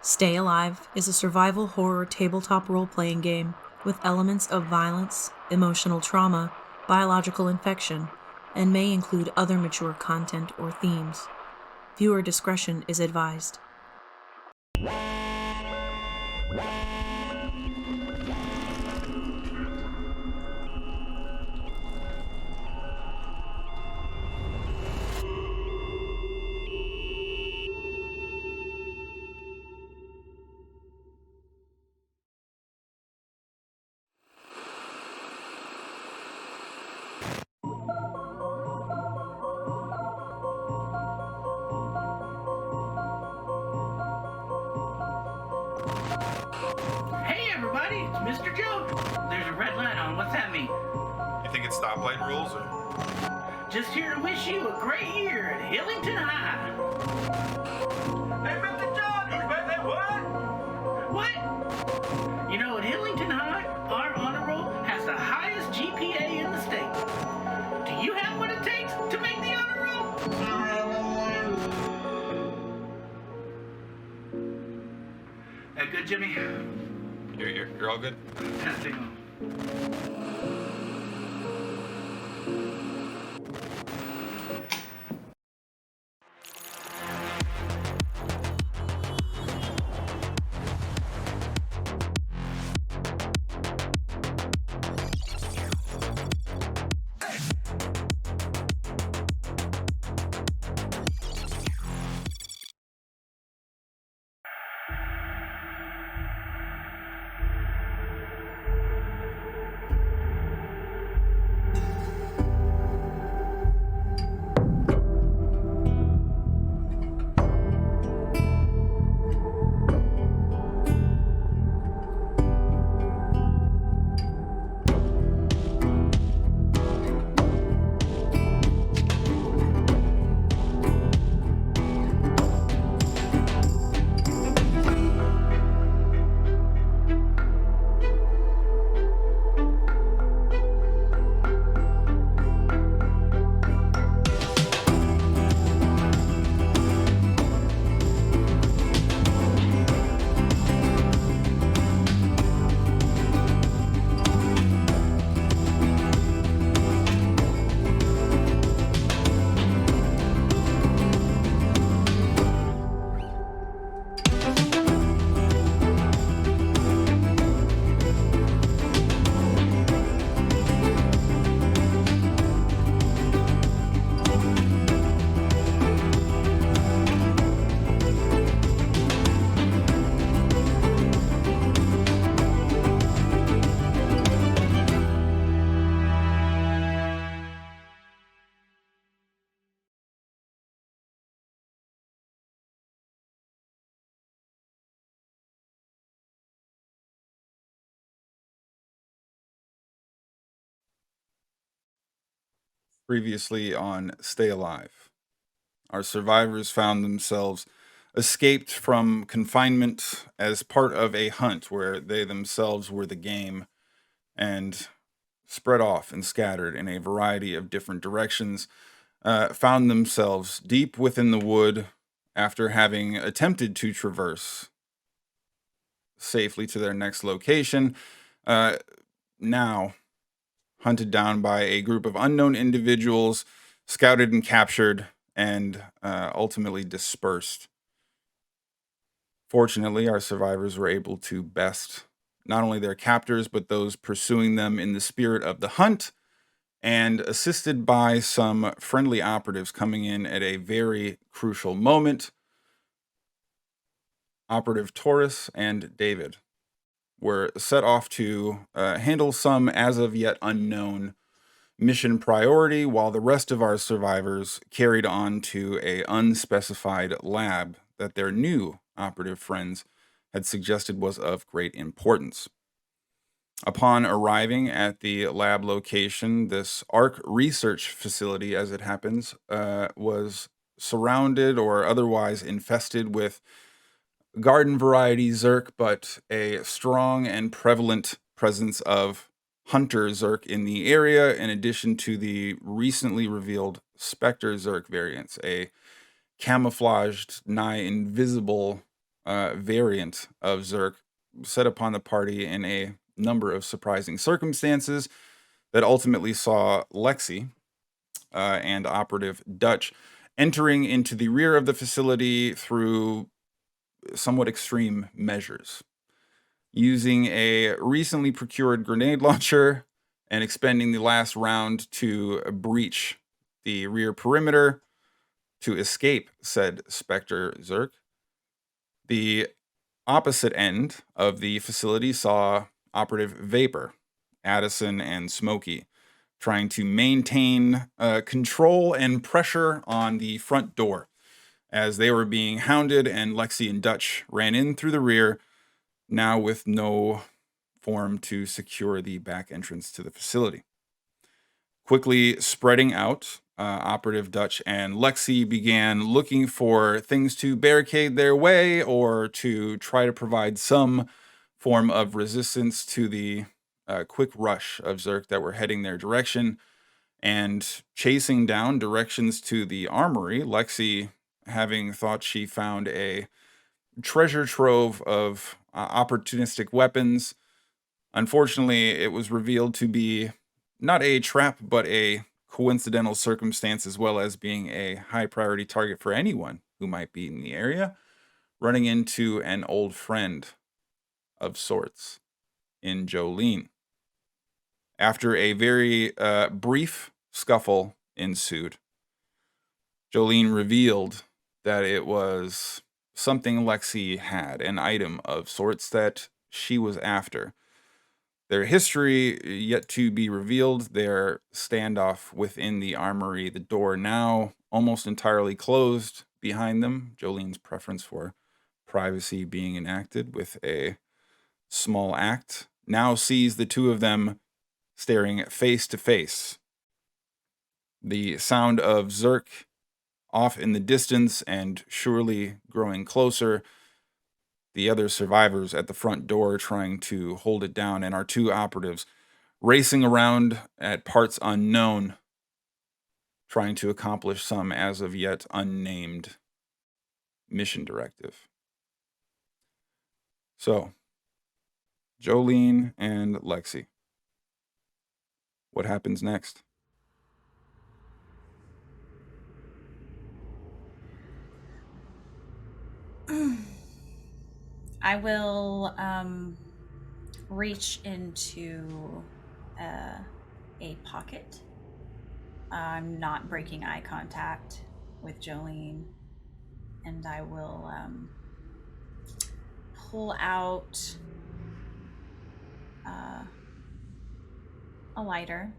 Stay Alive is a survival horror tabletop role-playing game with elements of violence, emotional trauma, biological infection, and may include other mature content or themes. Viewer discretion is advised. Hey everybody, it's Mr. Joke. There's a red light on. What's that mean? You think it's stoplight rules or? Just here to wish you a great year at Hillington High. Hey, Mr. Joke, you bet that what? What? You know, at Hillington High, our honor roll has the highest GPA in the state. Do you have what it takes to make the honor roll? That good, Jimmy? You're all good? Testing on. Previously on Stay Alive, our survivors found themselves escaped from confinement as part of a hunt where they themselves were the game and spread off and scattered in a variety of different directions, found themselves deep within the wood after having attempted to traverse safely to their next location. Now hunted down by a group of unknown individuals, scouted and captured, and ultimately dispersed. Fortunately, our survivors were able to best not only their captors, but those pursuing them in the spirit of the hunt, and assisted by some friendly operatives coming in at a very crucial moment. Operative Taurus and David were set off to handle some as of yet unknown mission priority, while the rest of our survivors carried on to a unspecified lab that their new operative friends had suggested was of great importance. Upon arriving at the lab location, this ARC research facility, as it happens, was surrounded or otherwise infested with garden variety Zerk, but a strong and prevalent presence of Hunter Zerk in the area, in addition to the recently revealed Spectre Zerk variants, a camouflaged, nigh invisible variant of Zerk set upon the party in a number of surprising circumstances that ultimately saw Lexi and Operative Dutch entering into the rear of the facility through somewhat extreme measures, using a recently procured grenade launcher and expending the last round to breach the rear perimeter to escape said Spectre Zerk. The opposite end of the facility saw Operative Vapor, Addison, and Smokey trying to maintain control and pressure on the front door as they were being hounded, and Lexi and Dutch ran in through the rear, now with no form to secure the back entrance to the facility. Quickly spreading out, Operative Dutch and Lexi began looking for things to barricade their way or to try to provide some form of resistance to the quick rush of Zerk that were heading their direction, and chasing down directions to the armory, Lexi having thought she found a treasure trove of opportunistic weapons. Unfortunately, it was revealed to be not a trap, but a coincidental circumstance, as well as being a high priority target for anyone who might be in the area, running into an old friend of sorts in Jolene. After a very brief scuffle ensued, Jolene revealed that it was something Lexi had, an item of sorts that she was after. Their history yet to be revealed, their standoff within the armory, the door now almost entirely closed behind them, Jolene's preference for privacy being enacted with a small act, now sees the two of them staring face to face. The sound of Zerk off in the distance and surely growing closer. The other survivors at the front door trying to hold it down, and our two operatives racing around at parts unknown, trying to accomplish some as of yet unnamed mission directive. So, Jolene and Lexi. What happens next? I will reach into a pocket. I'm not breaking eye contact with Jolene, and I will pull out a lighter.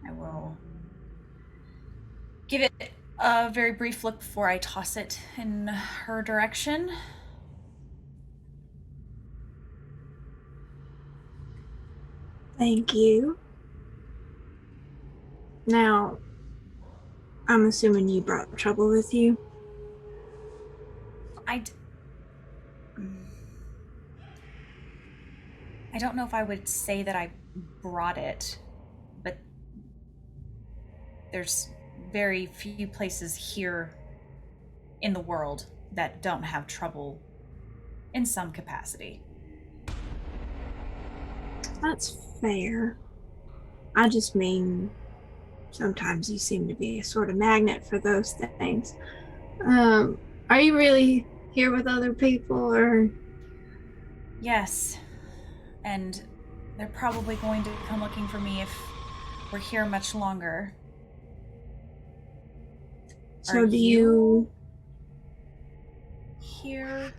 I will give it a very brief look before I toss it in her direction. Thank you. Now, I'm assuming you brought trouble with you. I don't know if I would say that I brought it, but there's very few places here in the world that don't have trouble in some capacity. That's fair. I just mean, sometimes you seem to be a sort of magnet for those things. Are you really here with other people, or? Yes, and they're probably going to come looking for me if we're here much longer. So do you here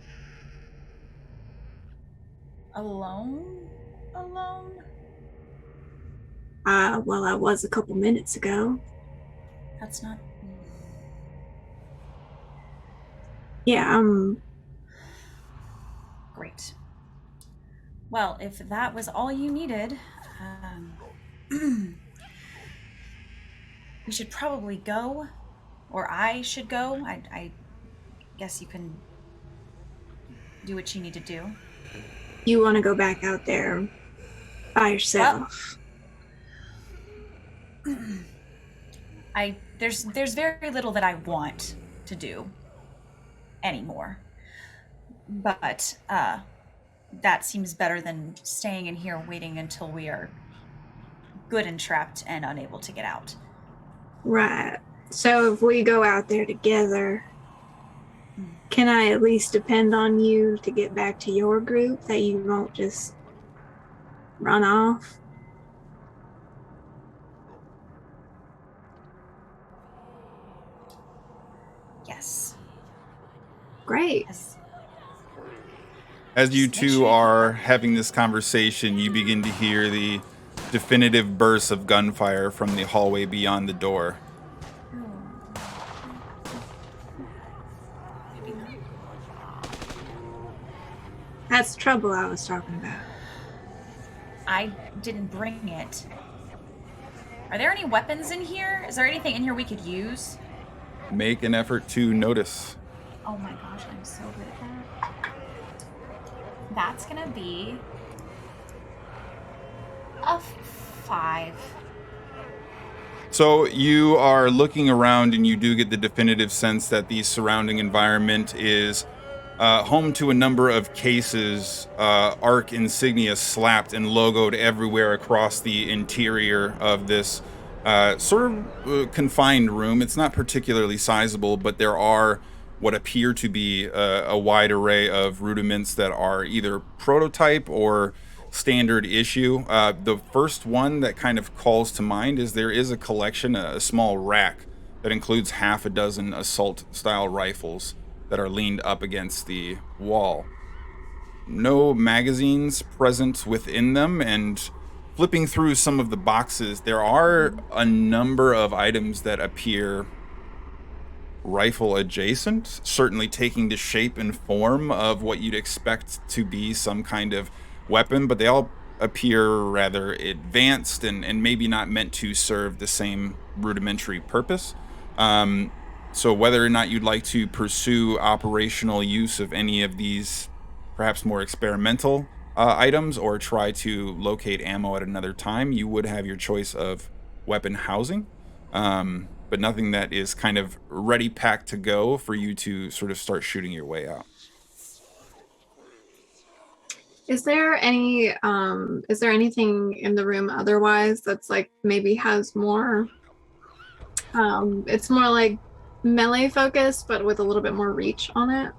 alone? Well, I was a couple minutes ago. That's not... Yeah, Great. Well, if that was all you needed, we should probably go, or I should go. I guess you can do what you need to do. You want to go back out there by yourself? There's very little that I want to do. anymore. But that seems better than staying in here waiting until we are good and trapped and unable to get out. Right. So if we go out there together, can I at least depend on you to get back to your group, that you won't just run off? Yes. Great. Yes. As you two are having this conversation, you begin to hear the definitive bursts of gunfire from the hallway beyond the door. That's the trouble I was talking about. I didn't bring it. Are there any weapons in here? Is there anything in here we could use? Make an effort to notice. Oh my gosh, I'm so good at that. That's gonna be a 5. So you are looking around and you do get the definitive sense that the surrounding environment is home to a number of cases, ARC insignia slapped and logoed everywhere across the interior of this sort of confined room. It's not particularly sizable, but there are what appear to be a wide array of rudiments that are either prototype or standard issue. The first one that kind of calls to mind is there is a collection, a small rack that includes half a dozen assault-style rifles that are leaned up against the wall. No magazines present within them, and flipping through some of the boxes, there are a number of items that appear rifle adjacent, certainly taking the shape and form of what you'd expect to be some kind of weapon, but they all appear rather advanced and maybe not meant to serve the same rudimentary purpose. So whether or not you'd like to pursue operational use of any of these perhaps more experimental items or try to locate ammo at another time, you would have your choice of weapon housing, but nothing that is kind of ready packed to go for you to sort of start shooting your way out. Is there anything in the room otherwise that's like maybe has more, it's more like melee focus, but with a little bit more reach on it?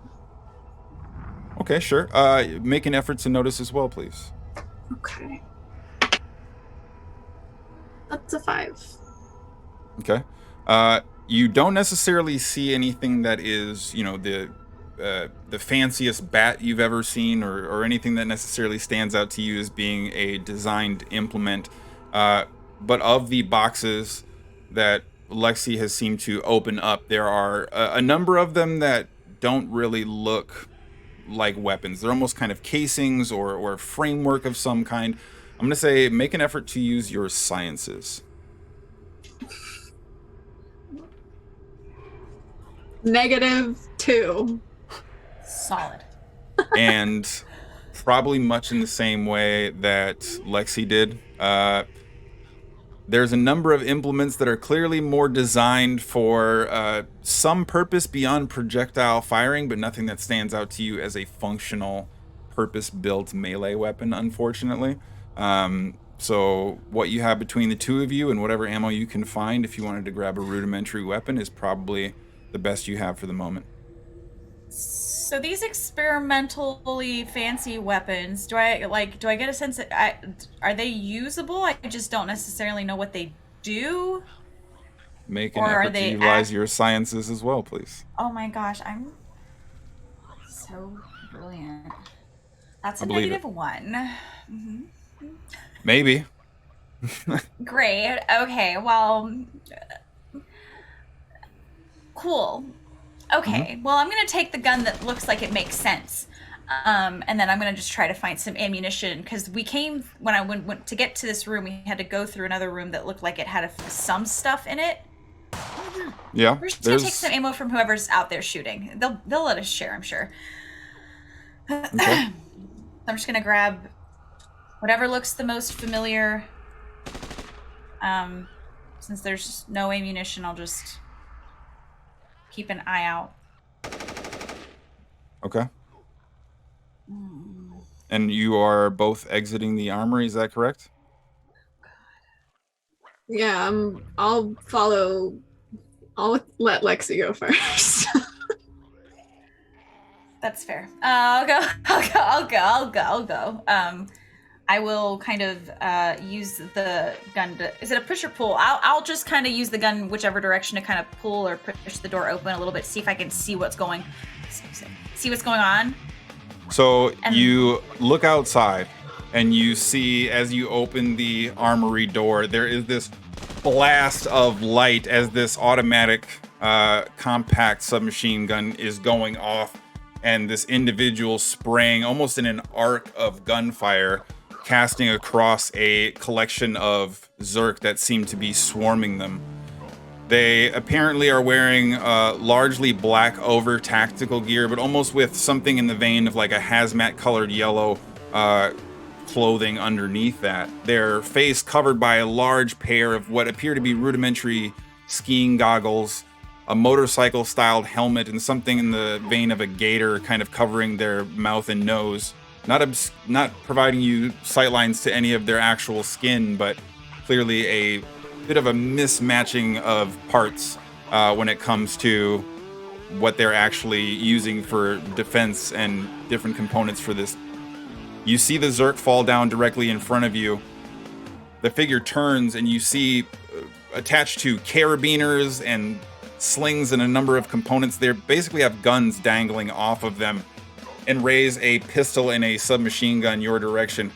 Okay, sure. Make an effort to notice as well, please. Okay. That's a 5. Okay. You don't necessarily see anything that is, the fanciest bat you've ever seen, or anything that necessarily stands out to you as being a designed implement. But of the boxes that Lexi has seemed to open up, there are a number of them that don't really look like weapons. They're almost kind of casings or framework of some kind. I'm going to say make an effort to use your sciences. -2. Solid. And probably much in the same way that Lexi did, there's a number of implements that are clearly more designed for some purpose beyond projectile firing, but nothing that stands out to you as a functional, purpose-built melee weapon, unfortunately. So what you have between the two of you and whatever ammo you can find, if you wanted to grab a rudimentary weapon, is probably the best you have for the moment. So these experimentally fancy weapons, do I get a sense that are they usable? I just don't necessarily know what they do. Make an effort to utilize your sciences as well, please. Oh my gosh, I'm so brilliant. That's a -1. Mm-hmm. Maybe. Great. Okay, well, cool. Okay, well, I'm going to take the gun that looks like it makes sense. And then I'm going to just try to find some ammunition, because we came, when I went to get to this room, we had to go through another room that looked like it had some stuff in it. Yeah. We're just going to take some ammo from whoever's out there shooting. They'll let us share, I'm sure. Okay. I'm just going to grab whatever looks the most familiar. Since there's no ammunition, I'll just keep an eye out. Okay. And you are both exiting the armory, is that correct? Yeah, I'll follow. I'll let Lexi go first. That's fair. I'll go. I'll go. I will kind of use the gun to. Is it a push or pull? I'll just kind of use the gun whichever direction to kind of pull or push the door open a little bit. See if I can see what's going. See what's going on. So you look outside, and you see as you open the armory door, there is this blast of light as this automatic compact submachine gun is going off, and this individual spraying almost in an arc of gunfire, casting across a collection of Zerk that seem to be swarming them. They apparently are wearing largely black over tactical gear, but almost with something in the vein of like a hazmat colored yellow clothing underneath that. Their face covered by a large pair of what appear to be rudimentary skiing goggles, a motorcycle styled helmet, and something in the vein of a gator kind of covering their mouth and nose. Not providing you sightlines to any of their actual skin, but clearly a bit of a mismatching of parts when it comes to what they're actually using for defense and different components for this. You see the Zerk fall down directly in front of you. The figure turns and you see attached to carabiners and slings and a number of components there basically have guns dangling off of them, and raise a pistol and a submachine gun your direction.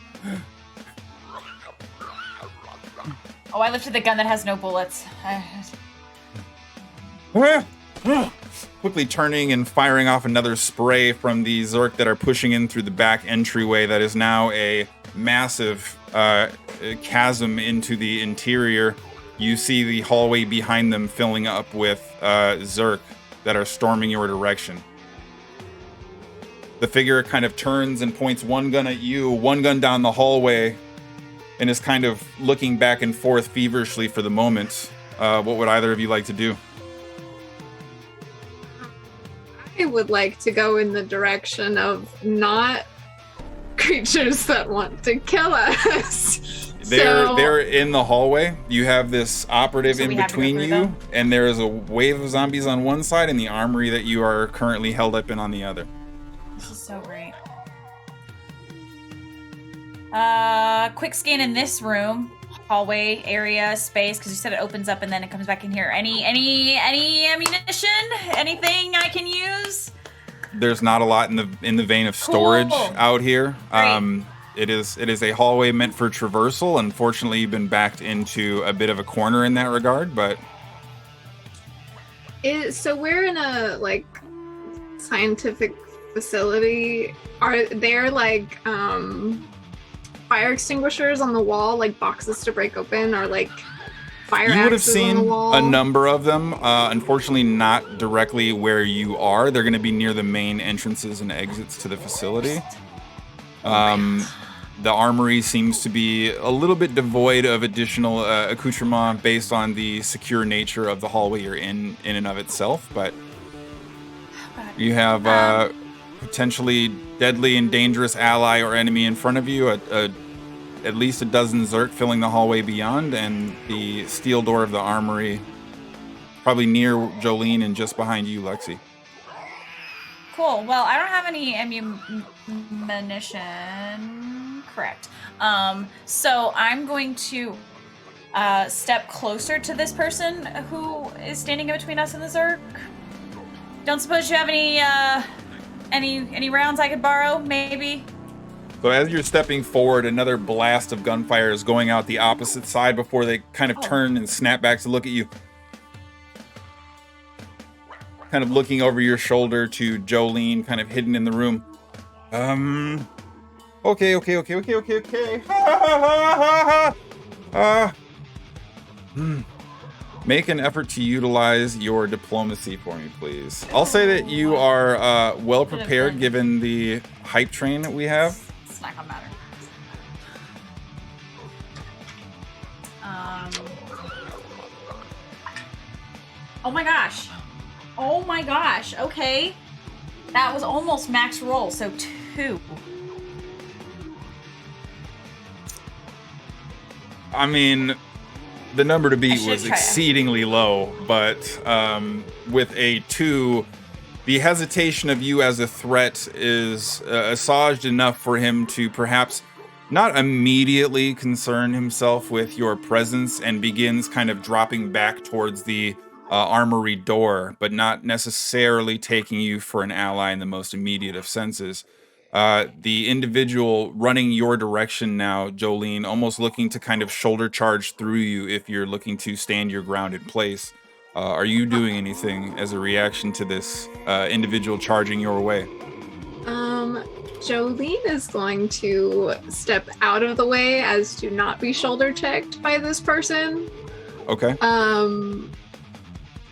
Oh, I lifted the gun that has no bullets. Quickly turning and firing off another spray from the Zerk that are pushing in through the back entryway that is now a massive chasm into the interior. You see the hallway behind them filling up with Zerk that are storming your direction. The figure kind of turns and points one gun at you, one gun down the hallway, and is kind of looking back and forth feverishly for the moment. What would either of you like to do? I would like to go in the direction of not creatures that want to kill us. They're in the hallway. You have this operative in between you, and there is a wave of zombies on one side and the armory that you are currently held up in on the other. This is so great. Quick scan in this room, hallway area, space, because you said it opens up and then it comes back in here. Any ammunition? Anything I can use? There's not a lot in the vein of storage out here. It is a hallway meant for traversal. Unfortunately, you've been backed into a bit of a corner in that regard, but so we're in a like scientific facility. Are there like fire extinguishers on the wall, like boxes to break open, or like fire you would have axes on seen the wall? a number of them. Unfortunately, not directly where you are. They're going to be near the main entrances and exits to the facility. The armory seems to be a little bit devoid of additional accoutrement based on the secure nature of the hallway you're in and of itself, but you have potentially deadly and dangerous ally or enemy in front of you, at least a dozen Zerk filling the hallway beyond, and the steel door of the armory probably near Jolene and just behind you, Lexi. Cool. Well, I don't have any ammunition. Correct. So I'm going to step closer to this person who is standing in between us and the Zerk. Don't suppose you have any rounds I could borrow, maybe? So as you're stepping forward, another blast of gunfire is going out the opposite side before they kind of turn and snap back to look at you. Kind of looking over your shoulder to Jolene, kind of hidden in the room. Okay. Make an effort to utilize your diplomacy for me, please. I'll say that you are well prepared given the hype train that we have. It's not gonna matter. Oh my gosh. Okay. That was almost max roll, so 2. I mean, the number to beat was try it. exceedingly low, but with a 2, the hesitation of you as a threat is assuaged enough for him to perhaps not immediately concern himself with your presence, and begins kind of dropping back towards the armory door, but not necessarily taking you for an ally in the most immediate of senses. The individual running your direction now, Jolene, almost looking to kind of shoulder charge through you if you're looking to stand your ground in place. Are you doing anything as a reaction to this individual charging your way? Jolene is going to step out of the way as to not be shoulder checked by this person. Okay. And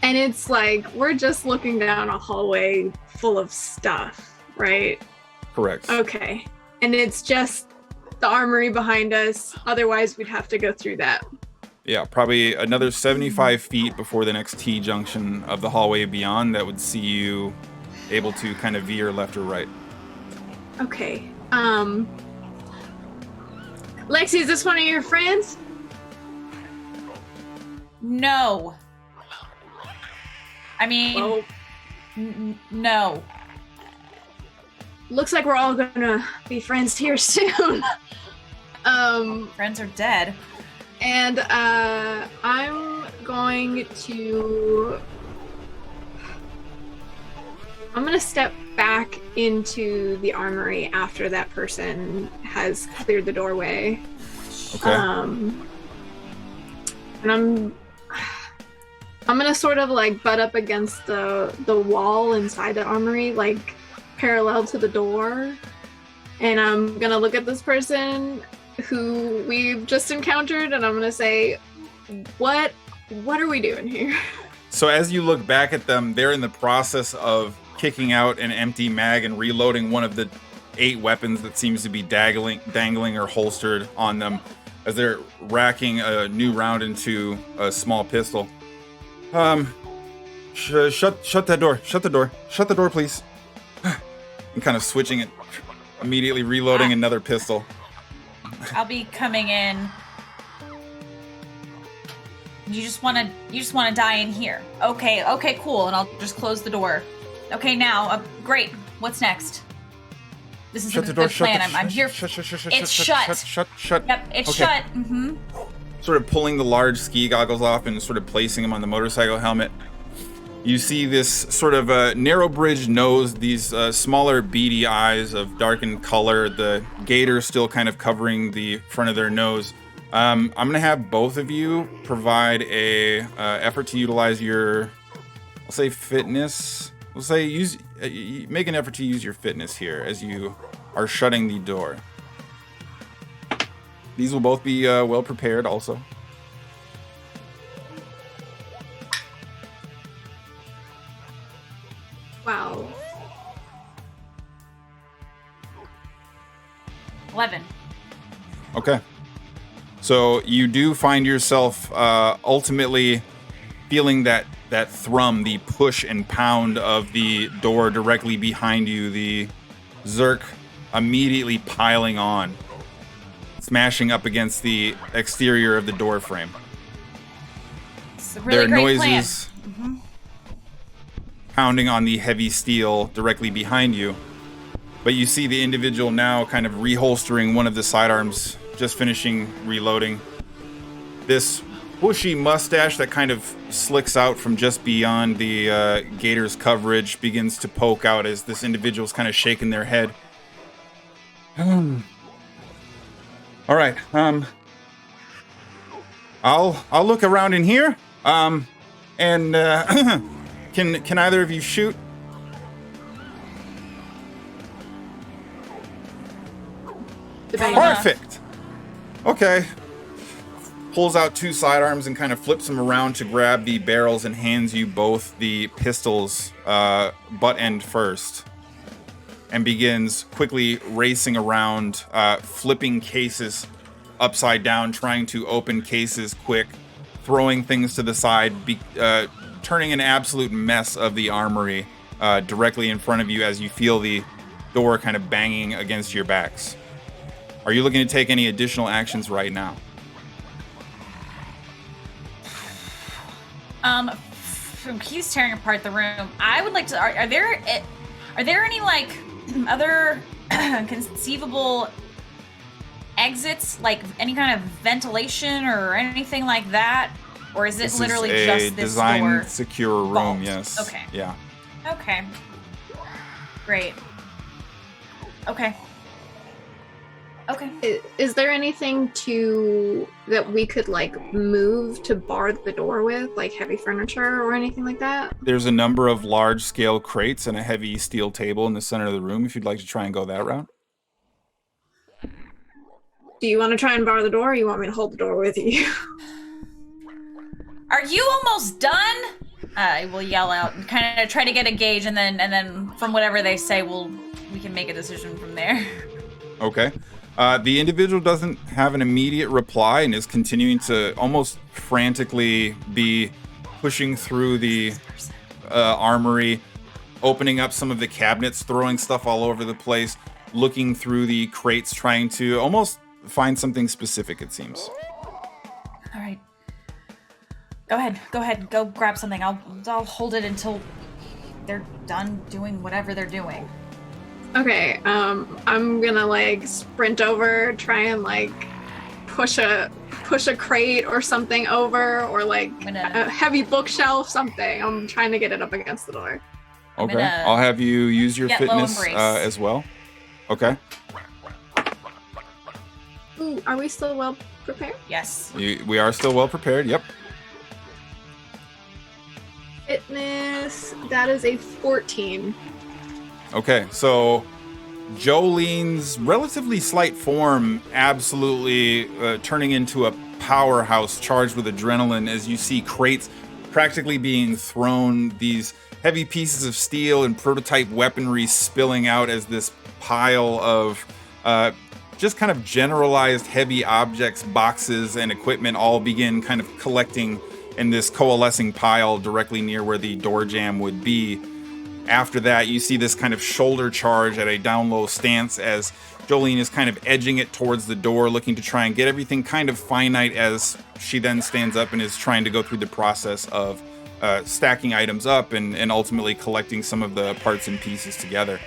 it's like we're just looking down a hallway full of stuff, right? Correct. Okay. And it's just the armory behind us. Otherwise, we'd have to go through that. Yeah, probably another 75 feet before the next T junction of the hallway beyond that would see you able to kind of veer left or right. Okay. Lexi, is this one of your friends? No. I mean, Well, no. looks like we're all gonna be friends here soon. Friends are dead. And I'm going to step back into the armory after that person has cleared the doorway. Okay. And I'm gonna sort of like butt up against the wall inside the armory, like parallel to the door. And I'm gonna look at this person who we've just encountered, and I'm gonna say, what are we doing here? So as you look back at them, they're in the process of kicking out an empty mag and reloading one of the 8 weapons that seems to be dangling or holstered on them as they're racking a new round into a small pistol. Shut that door. Shut the door. Shut the door, please. And kind of switching it, immediately reloading another pistol. I'll be coming in. You just want to die in here. Okay, cool. And I'll just close the door. Okay, now, great. What's next? This is a good plan. I'm here. It's shut. Shut. Yep, it's Okay. shut. Mm-hmm. Sort of pulling the large ski goggles off and sort of placing them on the motorcycle helmet. You see this sort of narrow bridge nose, these smaller beady eyes of darkened color, the gator still kind of covering the front of their nose. I'm gonna have both of you provide a effort to utilize your, I'll say fitness. We'll say make an effort to use your fitness here as you are shutting the door. These will both be well prepared also. Wow. 11. Okay. So you do find yourself ultimately feeling that thrum, the push and pound of the door directly behind you, the Zerk immediately piling on, smashing up against the exterior of the door frame. It's a really There are great noises pounding on the heavy steel directly behind you, but you see the individual now kind of reholstering one of the sidearms, just finishing reloading. This bushy mustache that kind of slicks out from just beyond the gator's coverage begins to poke out as this individual's kind of shaking their head. All right. I'll look around in here. And can either of you shoot? Perfect. Okay. Pulls out 2 sidearms and kind of flips them around to grab the barrels and hands you both the pistols, butt end first, and begins quickly racing around, flipping cases upside down, trying to open cases quick, throwing things to the side, turning an absolute mess of the armory directly in front of you as you feel the door kind of banging against your backs. Are you looking to take any additional actions right now? He's tearing apart the room. I would like to. Are there any like other conceivable exits, like any kind of ventilation or anything like that, or is it This literally is just a this design door? secure room? vault? Yes. Okay. Yeah. Okay. Great. Okay. Okay. Is there anything that we could like move to bar the door with, like heavy furniture or anything like that? There's a number of large-scale crates and a heavy steel table in the center of the room. If you'd like to try and go that route. Do you want to try and bar the door, or you want me to hold the door with you? Are you almost done? I will yell out and kind of try to get a gauge, and then from whatever they say, we can make a decision from there. Okay. The individual doesn't have an immediate reply and is continuing to almost frantically be pushing through the armory, opening up some of the cabinets, throwing stuff all over the place, looking through the crates, trying to almost find something specific, it seems. All right. Go ahead. Go grab something. I'll hold it until they're done doing whatever they're doing. Okay, I'm gonna like sprint over, try and like push a crate or something over, or like a heavy bookshelf, something. I'm trying to get it up against the door. Okay, I'll have you use your fitness as well. Okay. Ooh, are we still well prepared? Yes. We are still well prepared, yep. Fitness, that is a 14. Okay, so Jolene's relatively slight form absolutely turning into a powerhouse charged with adrenaline as you see crates practically being thrown, these heavy pieces of steel and prototype weaponry spilling out as this pile of just kind of generalized heavy objects, boxes, and equipment all begin kind of collecting in this coalescing pile directly near where the door jamb would be. After that, you see this kind of shoulder charge at a down low stance as Jolene is kind of edging it towards the door, looking to try and get everything kind of finite as she then stands up and is trying to go through the process of stacking items up and ultimately collecting some of the parts and pieces together.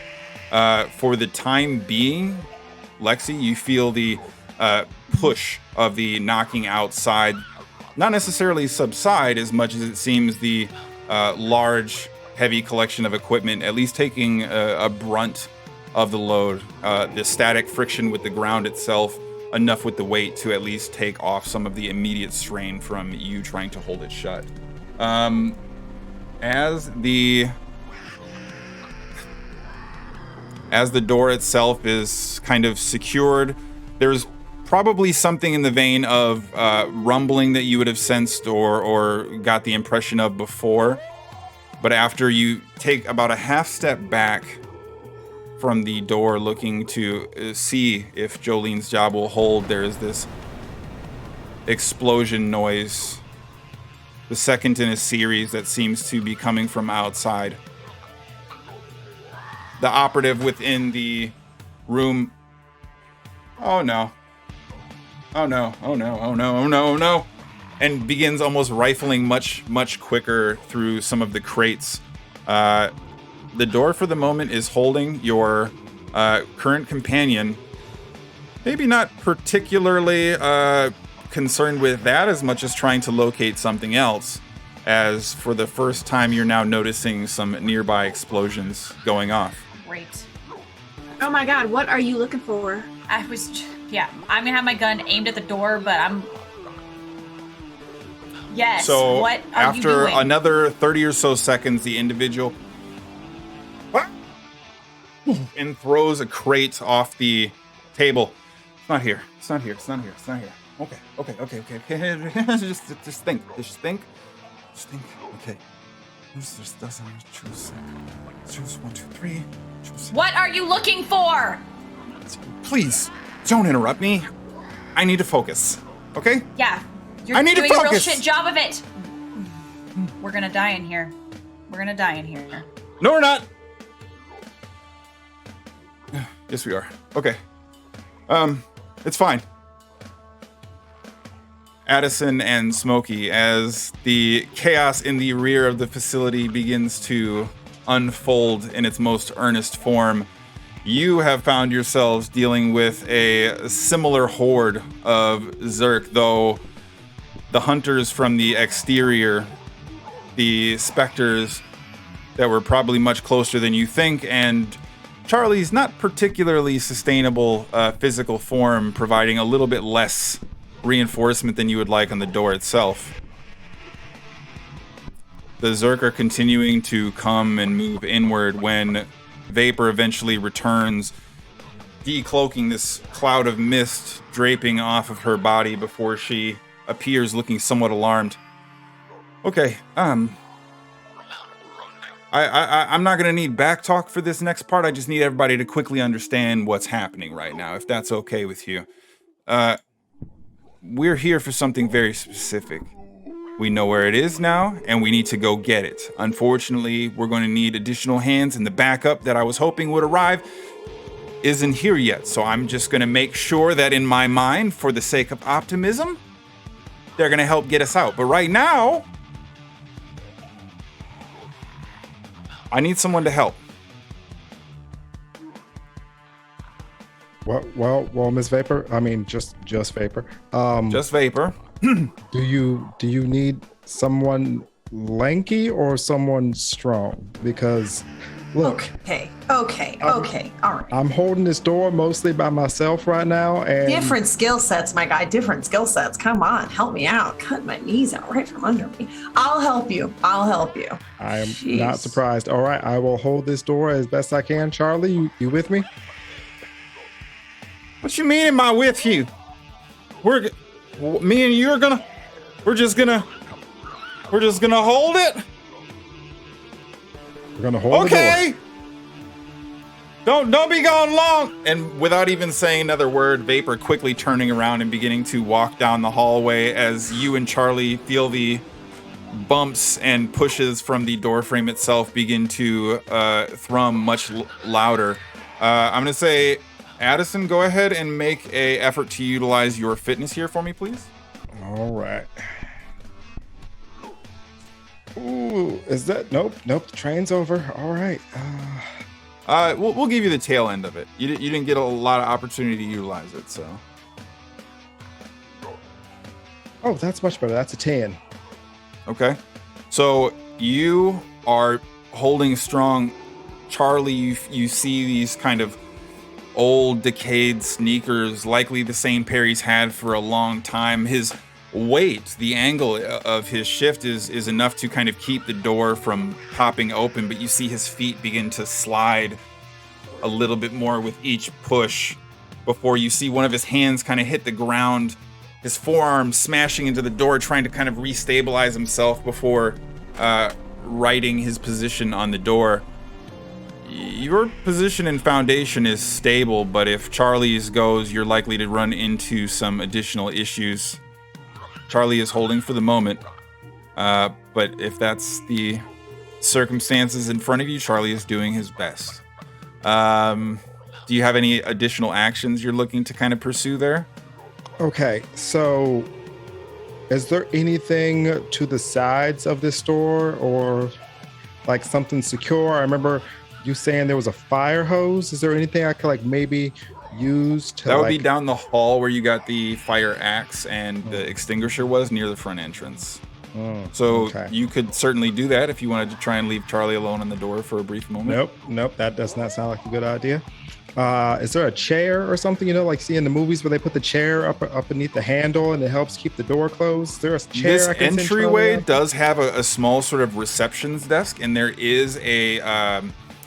For the time being, Lexi, you feel the push of the knocking outside not necessarily subside as much as it seems the large heavy collection of equipment, at least taking a brunt of the load. The static friction with the ground itself, enough with the weight to at least take off some of the immediate strain from you trying to hold it shut. As the door itself is kind of secured, there's probably something in the vein of rumbling that you would have sensed or got the impression of before. But after you take about a half step back from the door looking to see if Jolene's job will hold, there's this explosion noise. The second in a series that seems to be coming from outside. The operative within the room. Oh no. Oh no. Oh no. Oh no. Oh no. Oh no. And begins almost rifling much quicker through some of the crates. The door for the moment is holding your current companion. Maybe not particularly concerned with that as much as trying to locate something else. As for the first time, you're now noticing some nearby explosions going off. Great. Oh my god, what are you looking for? I'm gonna have my gun aimed at the door, but I'm... Yes, so what are you doing? After another 30 or so seconds, the individual and throws a crate off the table. It's not here. It's not here. It's not here. It's not here. Okay. Just think. Okay. This doesn't choose 1, 2, 3. What are you looking for? Please don't interrupt me. I need to focus. Okay? Yeah. You're doing a real shit job of it. We're gonna die in here. No, we're not. Yes, we are. Okay. It's fine. Addison and Smokey, as the chaos in the rear of the facility begins to unfold in its most earnest form, you have found yourselves dealing with a similar horde of Zerk, though the hunters from the exterior, the specters that were probably much closer than you think, and Charlie's not particularly sustainable physical form, providing a little bit less reinforcement than you would like on the door itself. The Zerk are continuing to come and move inward when Vapor eventually returns, decloaking this cloud of mist draping off of her body before she appears looking somewhat alarmed. Okay, I'm not gonna need back talk for this next part. I just need everybody to quickly understand what's happening right now, if that's okay with you. We're here for something very specific. We know where it is now, and we need to go get it. Unfortunately, we're going to need additional hands, and the backup that I was hoping would arrive isn't here yet. So I'm just going to make sure that in my mind, for the sake of optimism, they're going to help get us out. But right now, I need someone to help. Well, Miss Vapor. I mean, just Vapor. Just Vapor. Do you need someone lanky or someone strong? Because look, Okay. All right. I'm holding this door mostly by myself right now, and Different skill sets, my guy. Different skill sets. Come on, help me out. Cut my knees out right from under me. I'll help you. I am not surprised. All right, I will hold this door as best I can. Charlie, you with me? What you mean am I with you? Me and you are we're just gonna hold it? We're gonna hold okay. The door. Don't be gone long. And without even saying another word, Vapor quickly turning around and beginning to walk down the hallway as you and Charlie feel the bumps and pushes from the door frame itself begin to thrum much louder. I'm gonna say, Addison, go ahead and make a effort to utilize your fitness here for me, please. All right. Ooh, is that nope? The train's over. All right. We'll give you the tail end of it. You didn't get a lot of opportunity to utilize it, so. Oh, that's much better. That's a 10. Okay. So you are holding strong. Charlie, you see these kind of old decayed sneakers, likely the same pair he's had for a long time. His weight, the angle of his shift is enough to kind of keep the door from popping open, but you see his feet begin to slide a little bit more with each push before you see one of his hands kind of hit the ground, his forearm smashing into the door, trying to kind of restabilize himself before righting his position on the door. Your position and foundation is stable, but if Charlie's goes, you're likely to run into some additional issues. Charlie is holding for the moment, but if that's the circumstances in front of you, Charlie is doing his best. Do you have any additional actions you're looking to kind of pursue there? Okay, so is there anything to the sides of this store or like something secure? I remember you saying there was a fire hose. Is there anything I could like maybe use to that would be down the hall where you got the fire axe and the extinguisher was near the front entrance. So okay. You could certainly do that if you wanted to try and leave Charlie alone on the door for a brief moment. Nope, that does not sound like a good idea. Is there a chair or something, like see in the movies where they put the chair up beneath the handle and it helps keep the door closed? Is there a chair? This entryway does have a small sort of receptions desk, and there is a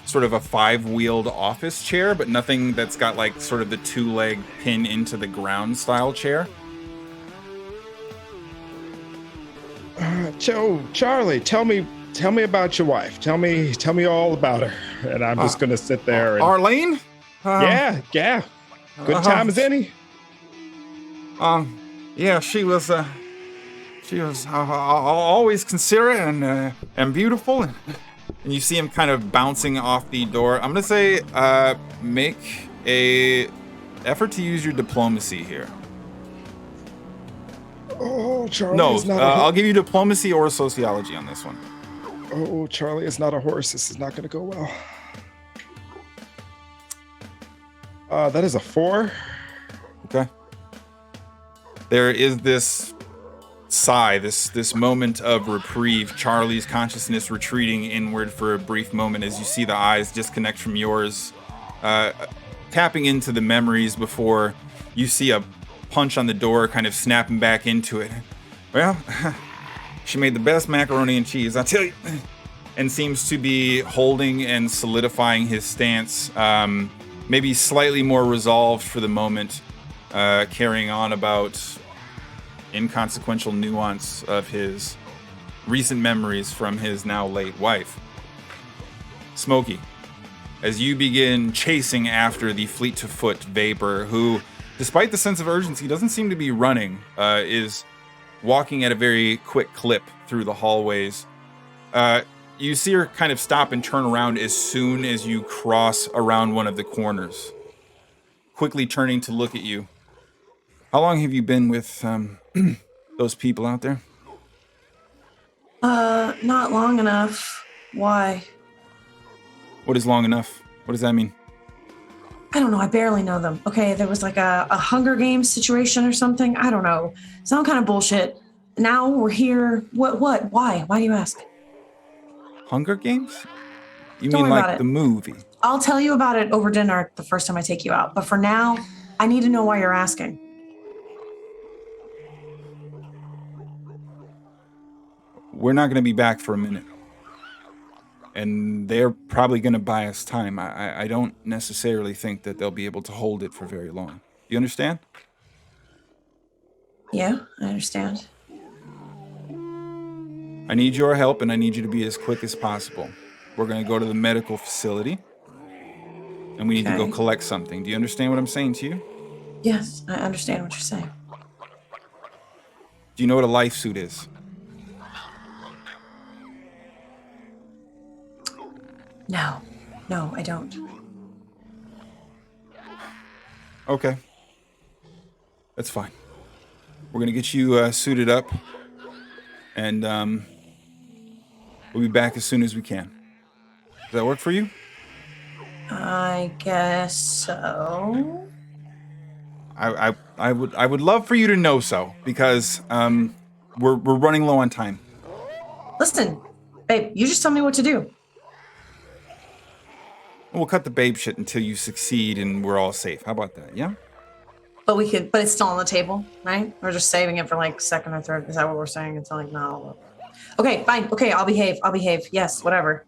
sort of a 5-wheeled office chair, but nothing that's got like sort of the 2-leg pin into the ground style chair. Charlie, tell me about your wife. Tell me all about her. And I'm just gonna sit there. And, Arlene? Yeah. Good time as any. Yeah, she was always considerate and beautiful, and you see him kind of bouncing off the door. I'm gonna say make a effort to use your diplomacy here. Oh, Charlie No, is not I'll give you diplomacy or sociology on this one. Oh, Charlie is not a horse. This is not going to go well. That is a 4. Okay. There is this sigh, this moment of reprieve. Charlie's consciousness retreating inward for a brief moment as you see the eyes disconnect from yours, tapping into the memories before you see a punch on the door, kind of snapping back into it. Well, she made the best macaroni and cheese, I tell you. And seems to be holding and solidifying his stance, maybe slightly more resolved for the moment, carrying on about inconsequential nuance of his recent memories from his now late wife. Smokey, as you begin chasing after the fleet-to-foot Vapor, who, despite the sense of urgency, doesn't seem to be running, is walking at a very quick clip through the hallways. You see her kind of stop and turn around as soon as you cross around one of the corners, quickly turning to look at you. How long have you been with those people out there? Not long enough. Why? What is long enough? What does that mean? I don't know. I barely know them. Okay, there was like a Hunger Games situation or something. I don't know. Some kind of bullshit. Now we're here. What? Why? Why do you ask? Hunger Games? You Don't mean worry like about the it. movie? I'll tell you about it over dinner the first time I take you out. But for now, I need to know why you're asking. We're not going to be back for a minute. And they're probably going to buy us time. I don't necessarily think that they'll be able to hold it for very long. You understand? Yeah, I understand. I need your help, and I need you to be as quick as possible. We're going to go to the medical facility, and we need to go Okay. collect something. Do you understand what I'm saying to you? Yes, I understand what you're saying. Do you know what a life suit is? No, I don't. Okay. That's fine. We're going to get you suited up, and we'll be back as soon as we can. Does that work for you? I guess so. I would love for you to know so, because we're running low on time. Listen, babe, you just tell me what to do. We'll cut the babe shit until you succeed and we're all safe. How about that? Yeah? But it's still on the table, right? We're just saving it for like second or third. Is that what we're saying? It's like, no. Okay, fine. Okay, I'll behave. Yes, whatever.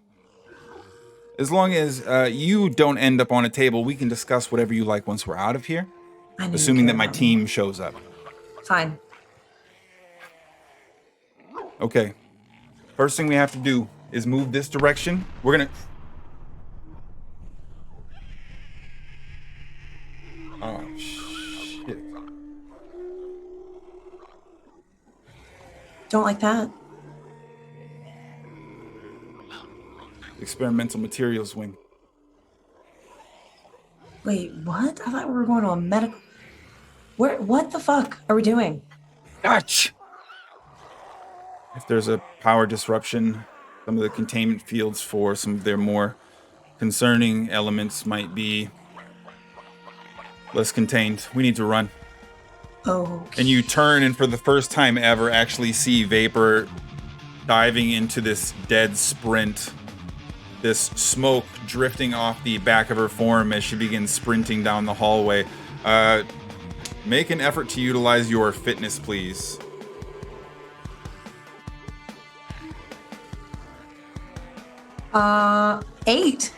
As long as you don't end up on a table, we can discuss whatever you like once we're out of here. I knew you Assuming that cared my about me. team shows up. Fine. Okay. First thing we have to do is move this direction. We're gonna... Oh, shit. Don't like that. Experimental materials wing. Wait, what? I thought we were going to a medical. What the fuck are we doing? Gotch! If there's a power disruption, some of the containment fields for some of their more concerning elements might be less contained. We need to run. Oh. And you turn and for the first time ever actually see Vapor diving into this dead sprint. This smoke drifting off the back of her form as she begins sprinting down the hallway. Make an effort to utilize your fitness, please. Eight.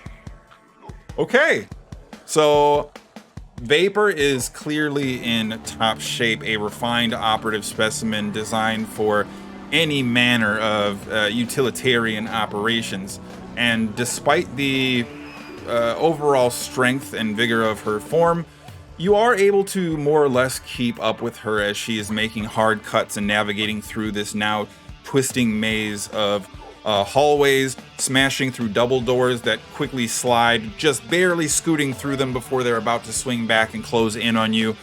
Okay. So Vapor is clearly in top shape, a refined operative specimen designed for any manner of utilitarian operations. And despite the overall strength and vigor of her form, you are able to more or less keep up with her as she is making hard cuts and navigating through this now twisting maze of hallways, smashing through double doors that quickly slide, just barely scooting through them before they're about to swing back and close in on you.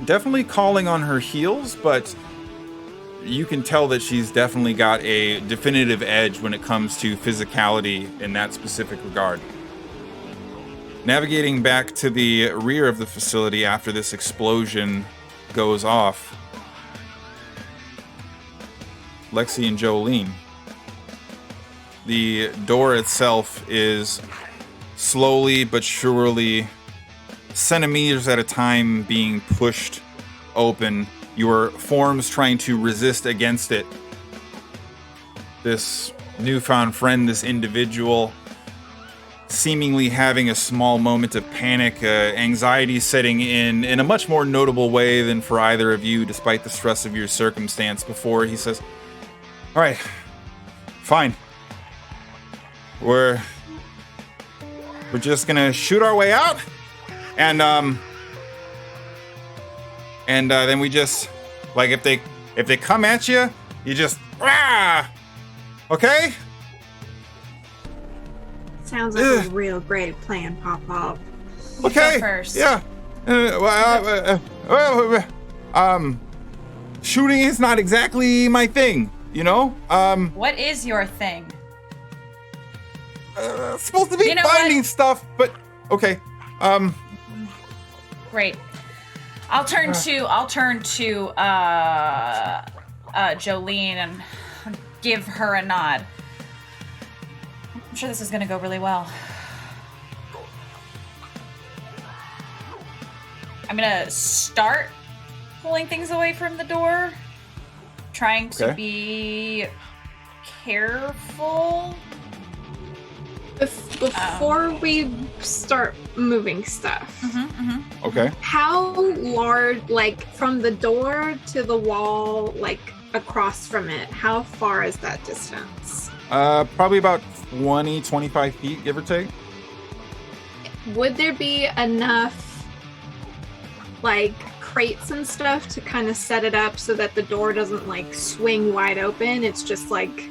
Definitely calling on her heels, but you can tell that she's definitely got a definitive edge when it comes to physicality in that specific regard. Navigating back to the rear of the facility after this explosion goes off, Lexi and Jolene. The door itself is slowly but surely, centimeters at a time, being pushed open, your forms trying to resist against it. This newfound friend, this individual, seemingly having a small moment of panic, anxiety setting in a much more notable way than for either of you, despite the stress of your circumstance, before he says, all right, fine. We're just gonna shoot our way out, and then we just, like, if they come at you, you just, rah! Okay? Sounds like a real great plan, Pop-Pop. Okay. Go first. Yeah. Shooting is not exactly my thing, you know? What is your thing? It's supposed to be finding stuff, but okay. Great. I'll turn to Jolene and give her a nod. I'm sure this is gonna go really well. I'm gonna start pulling things away from the door, trying to be careful. Before we start moving stuff, Okay. how large, like from the door to the wall, like across from it, how far is that distance? Probably about 20, 25 feet, give or take. Would there be enough, like, crates and stuff to kind of set it up so that the door doesn't, like, swing wide open? It's just like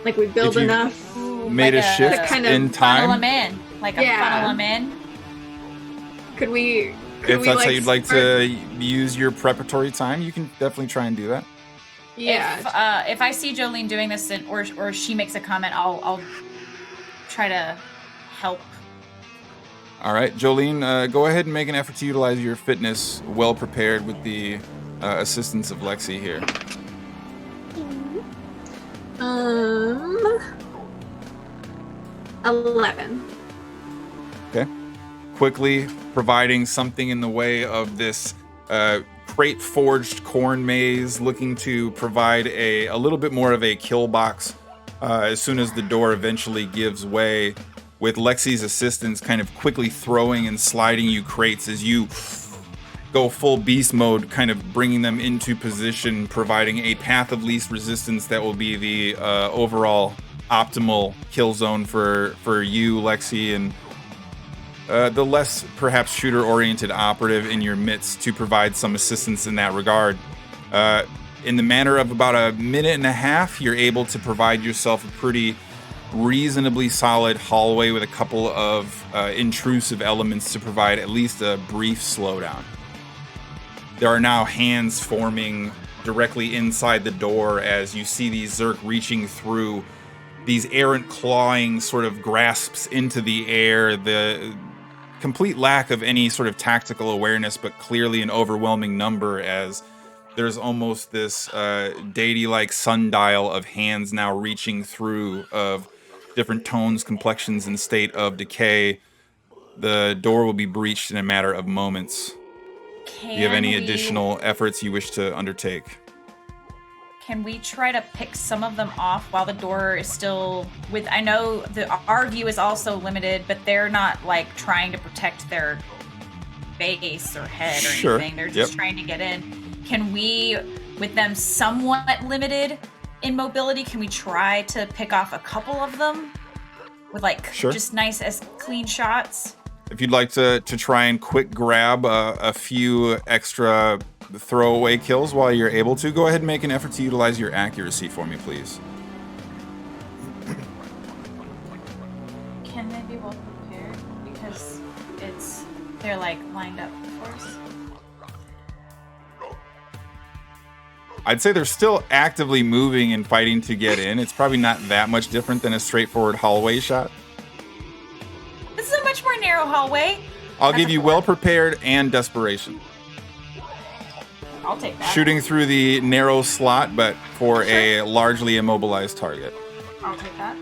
we build If you enough. made a shift to kind of in Funnel time. them in, funnel them in. Could we? If that's how you'd like start- to use your preparatory time, you can definitely try and do that. Yeah. If I see Jolene doing this, or she makes a comment, I'll try to help. All right, Jolene, go ahead and make an effort to utilize your fitness, well prepared with the assistance of Lexi here. 11. Okay. Quickly providing something in the way of this crate forged corn maze, looking to provide a little bit more of a kill box as soon as the door eventually gives way, with Lexi's assistance kind of quickly throwing and sliding you crates as you go full beast mode, kind of bringing them into position, providing a path of least resistance that will be the overall optimal kill zone for you, Lexi, and the less perhaps shooter-oriented operative in your midst to provide some assistance in that regard. In the manner of about a minute and a half, you're able to provide yourself a pretty reasonably solid hallway with a couple of intrusive elements to provide at least a brief slowdown. There are now hands forming directly inside the door as you see these Zerk reaching through, these errant clawing sort of grasps into the air, the complete lack of any sort of tactical awareness, but clearly an overwhelming number, as there's almost this deity-like sundial of hands now reaching through, of different tones, complexions, and state of decay. The door will be breached in a matter of moments. Do you have any additional efforts you wish to undertake? Can we try to pick some of them off while the door is still with? I know our view is also limited, but they're not like trying to protect their base or head or anything. They're just trying to get in. Can we, with them somewhat limited in mobility, can we try to pick off a couple of them with just nice as clean shots? If you'd like to try and quick grab a few extra throwaway kills while you're able to, go ahead and make an effort to utilize your accuracy for me, please. they're like lined up for us. I'd say they're still actively moving and fighting to get in. It's probably not that much different than a straightforward hallway shot. This is a much more narrow hallway. I'll That's give a you 4. well prepared and desperation. I'll take that. Shooting through the narrow slot, but for a largely immobilized target. I'll take that.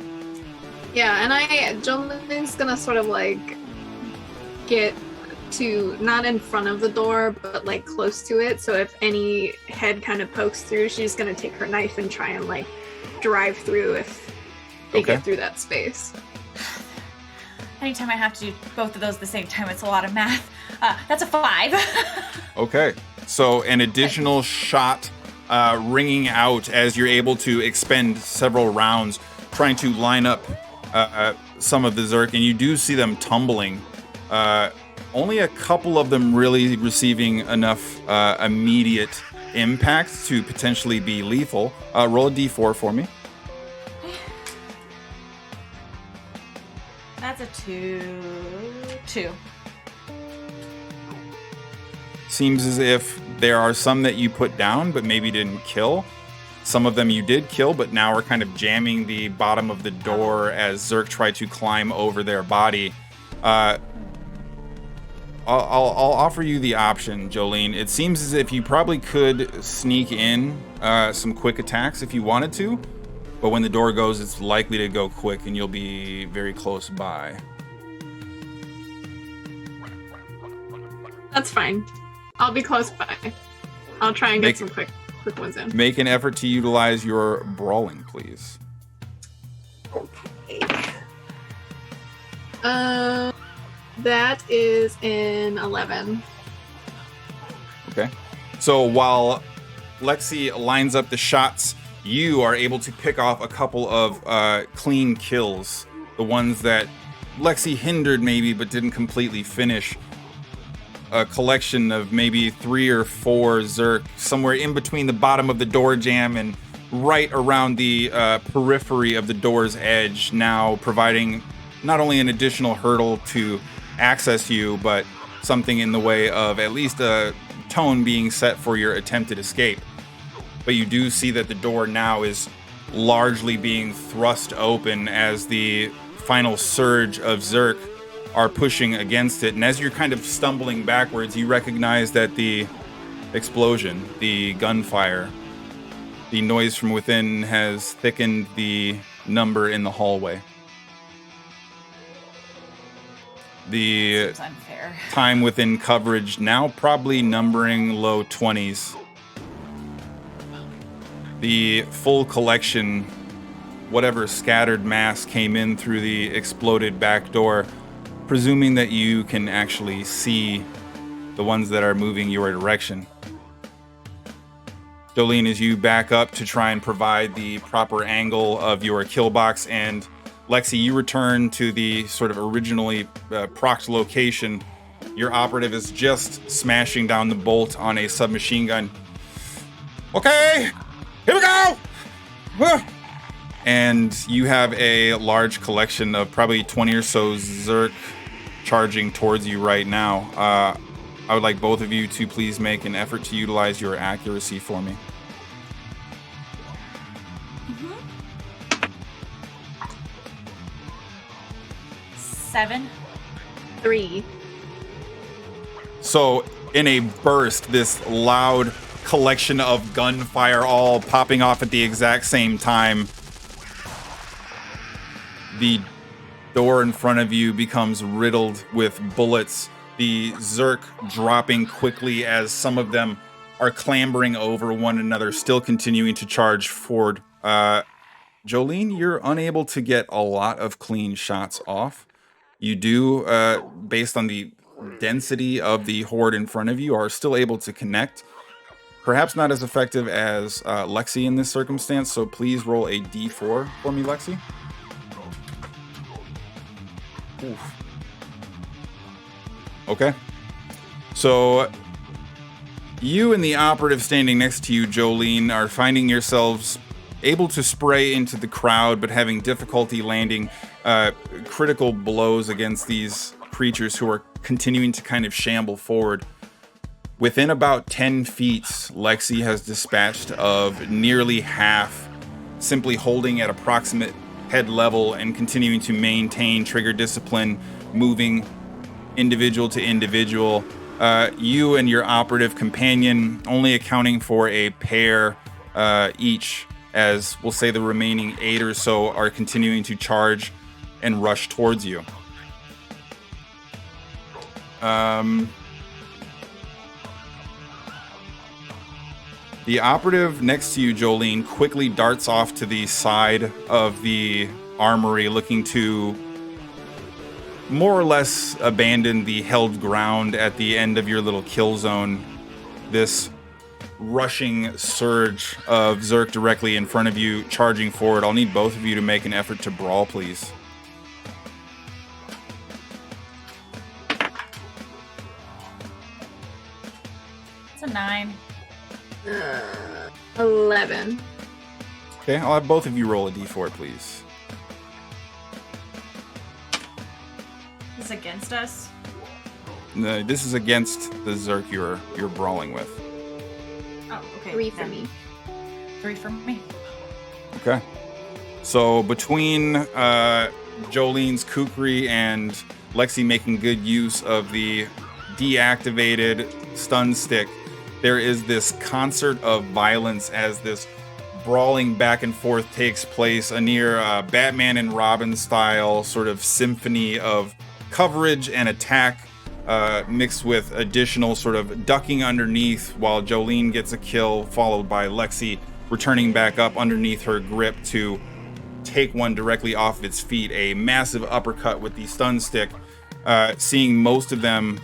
Yeah, and Jolene's gonna sort of like get to not in front of the door, but like close to it. So if any head kind of pokes through, she's gonna take her knife and try and like drive through if they get through that space. Anytime I have to do both of those at the same time, it's a lot of math. That's a 5. Okay, so an additional shot ringing out as you're able to expend several rounds trying to line up some of the Zerk, and you do see them tumbling. Only a couple of them really receiving enough immediate impact to potentially be lethal. Roll a d4 for me. That's a 2. Seems as if there are some that you put down but maybe didn't kill. Some of them you did kill, but now are kind of jamming the bottom of the door as Zerk try to climb over their body. I'll offer you the option, Jolene. It seems as if you probably could sneak in some quick attacks if you wanted to, but when the door goes, it's likely to go quick and you'll be very close by. That's fine. I'll be close by. I'll try and get some quick ones in. Make an effort to utilize your brawling, please. Okay. That is in 11. Okay. So while Lexi lines up the shots, you are able to pick off a couple of clean kills. The ones that Lexi hindered maybe, but didn't completely finish. A collection of maybe 3 or 4 Zerk somewhere in between the bottom of the door jamb and right around the periphery of the door's edge, now providing not only an additional hurdle to access you, but something in the way of at least a tone being set for your attempted escape. But you do see that the door now is largely being thrust open as the final surge of Zerk are pushing against it. And as you're kind of stumbling backwards, you recognize that the explosion, the gunfire, the noise from within has thickened the number in the hallway. The Seems unfair. time within coverage now probably numbering low 20s. The full collection, whatever scattered mass came in through the exploded back door, presuming that you can actually see the ones that are moving your direction. Jolene, as you back up to try and provide the proper angle of your kill box, and Lexi, you return to the sort of originally procced location. Your operative is just smashing down the bolt on a submachine gun. Okay, here we go! And you have a large collection of probably 20 or so Zerk charging towards you right now. I would like both of you to please make an effort to utilize your accuracy for me. 7. 3. So in a burst, this loud collection of gunfire all popping off at the exact same time, the door in front of you becomes riddled with bullets, the Zerk dropping quickly as some of them are clambering over one another, still continuing to charge forward. Jolene, you're unable to get a lot of clean shots off. You do, based on the density of the horde in front of you, are still able to connect. Perhaps not as effective as Lexi in this circumstance, so please roll a d4 for me, Lexi. Oof. Okay. So you and the operative standing next to you, Jolene, are finding yourselves able to spray into the crowd, but having difficulty landing critical blows against these creatures who are continuing to kind of shamble forward. Within about 10 feet, Lexi has dispatched of nearly half, simply holding at approximate head level and continuing to maintain trigger discipline, moving individual to individual. You and your operative companion only accounting for a pair each, as we'll say the remaining 8 or so are continuing to charge and rush towards you. The operative next to you, Jolene, quickly darts off to the side of the armory, looking to more or less abandon the held ground at the end of your little kill zone. This rushing surge of Zerk directly in front of you, charging forward. I'll need both of you to make an effort to brawl, please. It's a 9. 11. Okay, I'll have both of you roll a d4, please. This is against us? No, this is against the Zerk you're brawling with. Oh, okay. 3 for then. me. 3 for me. Okay. So between Jolene's kukri and Lexi making good use of the deactivated stun stick, there is this concert of violence as this brawling back and forth takes place, a near Batman and Robin style sort of symphony of coverage and attack, mixed with additional sort of ducking underneath while Jolene gets a kill, followed by Lexi returning back up underneath her grip to take one directly off of its feet, a massive uppercut with the stun stick, seeing most of them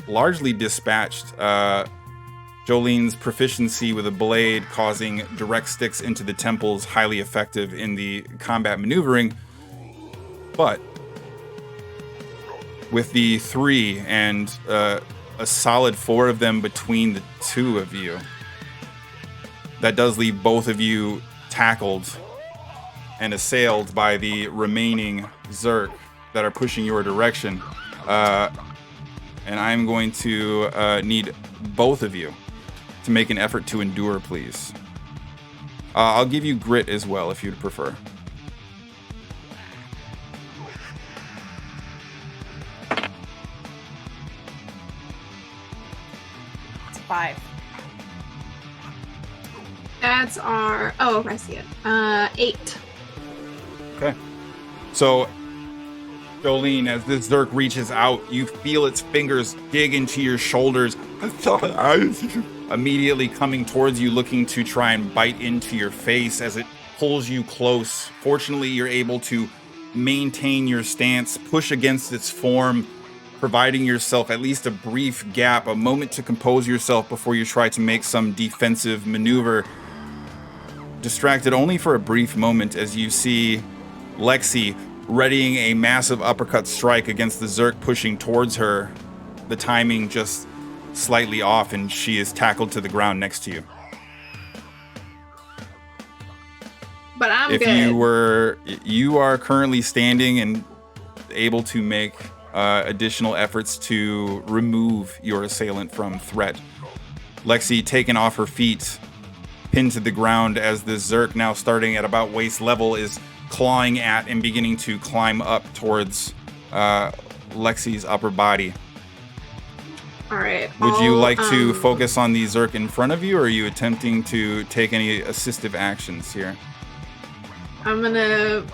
largely dispatched. Jolene's proficiency with a blade causing direct sticks into the temples, highly effective in the combat maneuvering. But with the 3 and a solid 4 of them between the 2 of you, that does leave both of you tackled and assailed by the remaining Zerk that are pushing your direction. And I'm going to need both of you to make an effort to endure, please. I'll give you grit as well if you'd prefer. It's 5. That's our. Oh, I see it. 8. Okay. So, Jolene, as this Zerk reaches out, you feel its fingers dig into your shoulders, immediately coming towards you, looking to try and bite into your face as it pulls you close. Fortunately, you're able to maintain your stance, push against its form, providing yourself at least a brief gap, a moment to compose yourself before you try to make some defensive maneuver. Distracted only for a brief moment as you see Lexi readying a massive uppercut strike against the Zerk pushing towards her. The timing just slightly off, and she is tackled to the ground next to you. But I'm If good. you are currently standing and able to make additional efforts to remove your assailant from threat. Lexi taken off her feet, pinned to the ground as the Zerk, now starting at about waist level, is clawing at and beginning to climb up towards Lexi's upper body. All right. Would you like to focus on the Zerk in front of you, or are you attempting to take any assistive actions here? I'm gonna.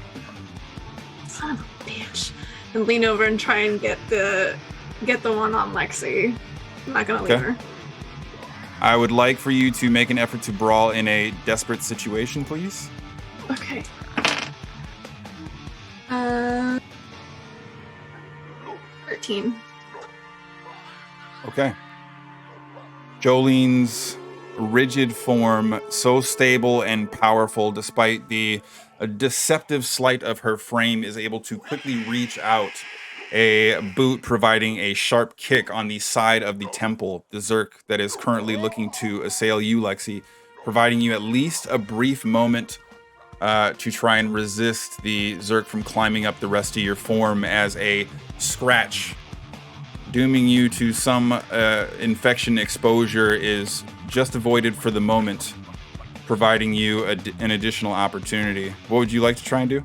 Son of a bitch. And lean over and try and get the one on Lexi. I'm not gonna leave Okay. her. I would like for you to make an effort to brawl in a desperate situation, please. Okay. 13. Okay. Jolene's rigid form, so stable and powerful despite the deceptive sleight of her frame, is able to quickly reach out, a boot providing a sharp kick on the side of the temple, the Zerk that is currently looking to assail you, Lexi, providing you at least a brief moment to try and resist the Zerk from climbing up the rest of your form as a scratch, dooming you to some infection exposure is just avoided for the moment, providing you an additional opportunity. What would you like to try and do?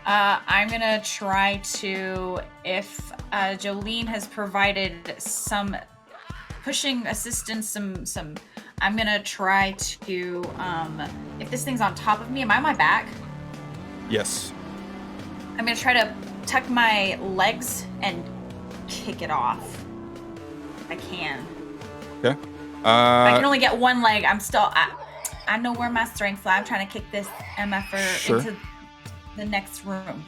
I'm gonna try to, if Jolene has provided some pushing assistance, some. I'm gonna try to, if this thing's on top of me, am I on my back? Yes. I'm gonna try to tuck my legs and kick it off. If I can. Okay. I can only get one leg. I know where my strengths lie. I'm trying to kick this MFer into the next room.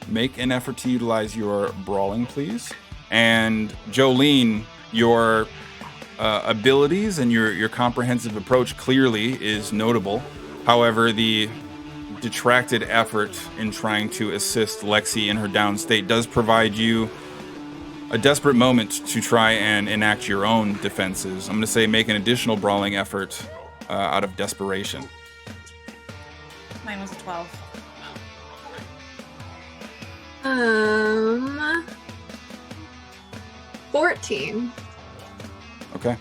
Make an effort to utilize your brawling, please. And Jolene, your abilities and your comprehensive approach clearly is notable. However, the detracted effort in trying to assist Lexi in her down state does provide you a desperate moment to try and enact your own defenses. I'm going to say make an additional brawling effort out of desperation. Mine was a 12. 14. Okay.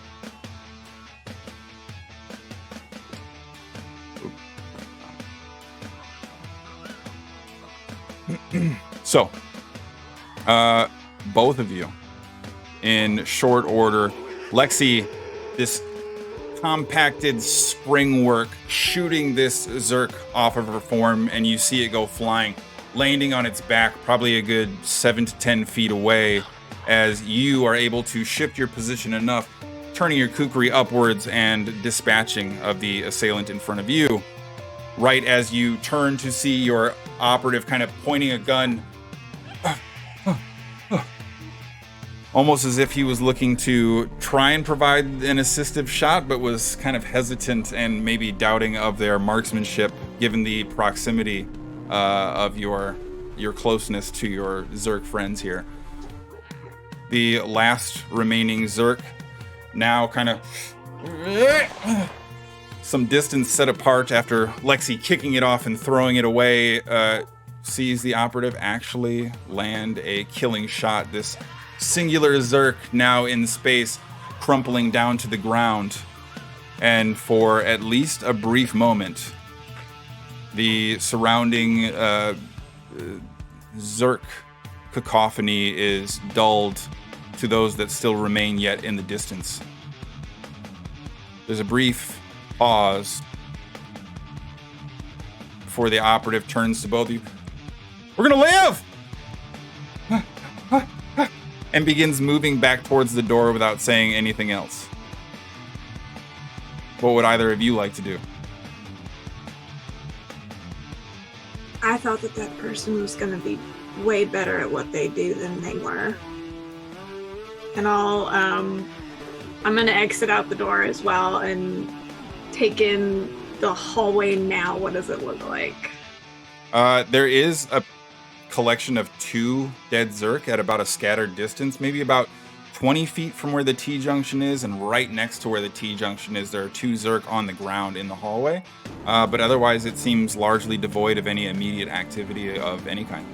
So, both of you, in short order, Lexi, this compacted spring work, shooting this Zerk off of her form, and you see it go flying, landing on its back, probably a good 7 to 10 feet away, as you are able to shift your position enough, turning your kukri upwards and dispatching of the assailant in front of you. Right as you turn to see your operative kind of pointing a gun, almost as if he was looking to try and provide an assistive shot, but was kind of hesitant and maybe doubting of their marksmanship, given the proximity of your closeness to your Zerk friends here. The last remaining Zerk, now kind of some distance set apart after Lexi kicking it off and throwing it away, sees the operative actually land a killing shot. This singular Zerk now in space, crumpling down to the ground. And for at least a brief moment, the surrounding Zerk cacophony is dulled to those that still remain yet in the distance. There's a brief pause before the operative turns to both of you. We're gonna live! And begins moving back towards the door without saying anything else. What would either of you like to do? I thought that person was going to be way better at what they do than they were. And I'm going to exit out the door as well and take in the hallway now. What does it look like? There is a collection of 2 dead Zerk at about a scattered distance, maybe about 20 feet from where the T-junction is, and right next to where the T-junction is, there are 2 Zerk on the ground in the hallway. But otherwise, it seems largely devoid of any immediate activity of any kind.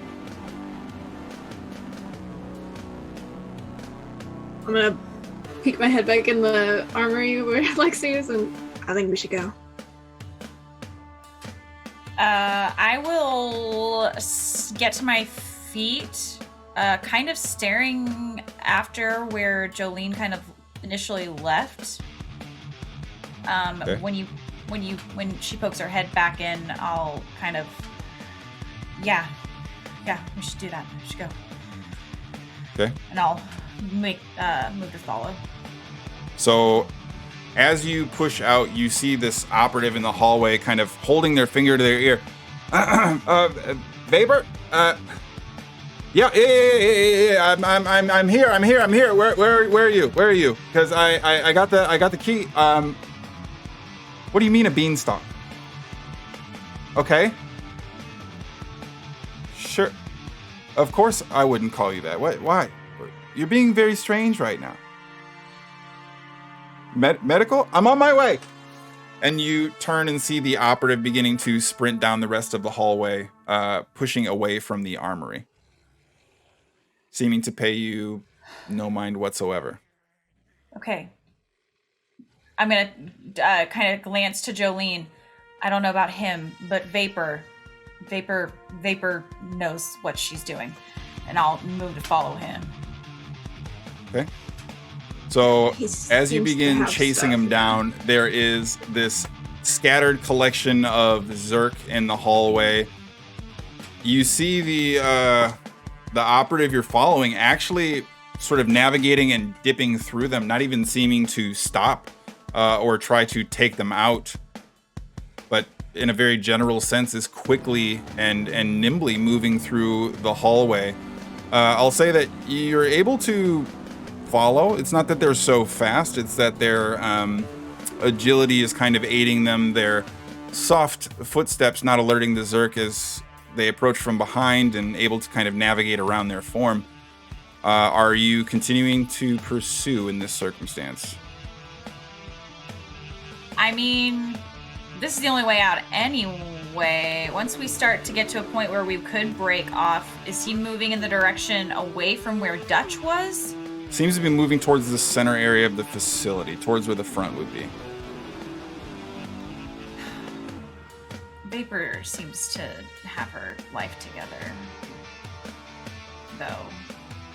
I'm going to peek my head back in the armory where Lexi is, and I think we should go. I will get to my feet, kind of staring after where Jolene kind of initially left. Okay. When she pokes her head back in, I'll kind of, yeah, we should do that. We should go. Okay. And I'll move to follow. So, as you push out, you see this operative in the hallway kind of holding their finger to their ear. Weber? Yeah. I'm here. Where are you? Because I got the key. What do you mean a beanstalk? Okay. Sure. Of course I wouldn't call you that. Why? You're being very strange right now. Medical? I'm on my way. And you turn and see the operative beginning to sprint down the rest of the hallway, pushing away from the armory, seeming to pay you no mind whatsoever. Okay. I'm going to kind of glance to Jolene. I don't know about him, but Vapor knows what she's doing, and I'll move to follow him. Okay. So He as you seems to begin have chasing stuff, him yeah. down, there is this scattered collection of Zerk in the hallway. You see the operative you're following actually sort of navigating and dipping through them, not even seeming to stop or try to take them out, but in a very general sense is quickly and nimbly moving through the hallway. I'll say that you're able to follow. It's not that they're so fast, it's that their agility is kind of aiding them. Their soft footsteps not alerting the Zerk as they approach from behind and able to kind of navigate around their form. Are you continuing to pursue in this circumstance? I mean, this is the only way out anyway. Once we start to get to a point where we could break off, is he moving in the direction away from where Dutch was? Seems to be moving towards the center area of the facility, towards where the front would be. Vapor seems to have her life together, though.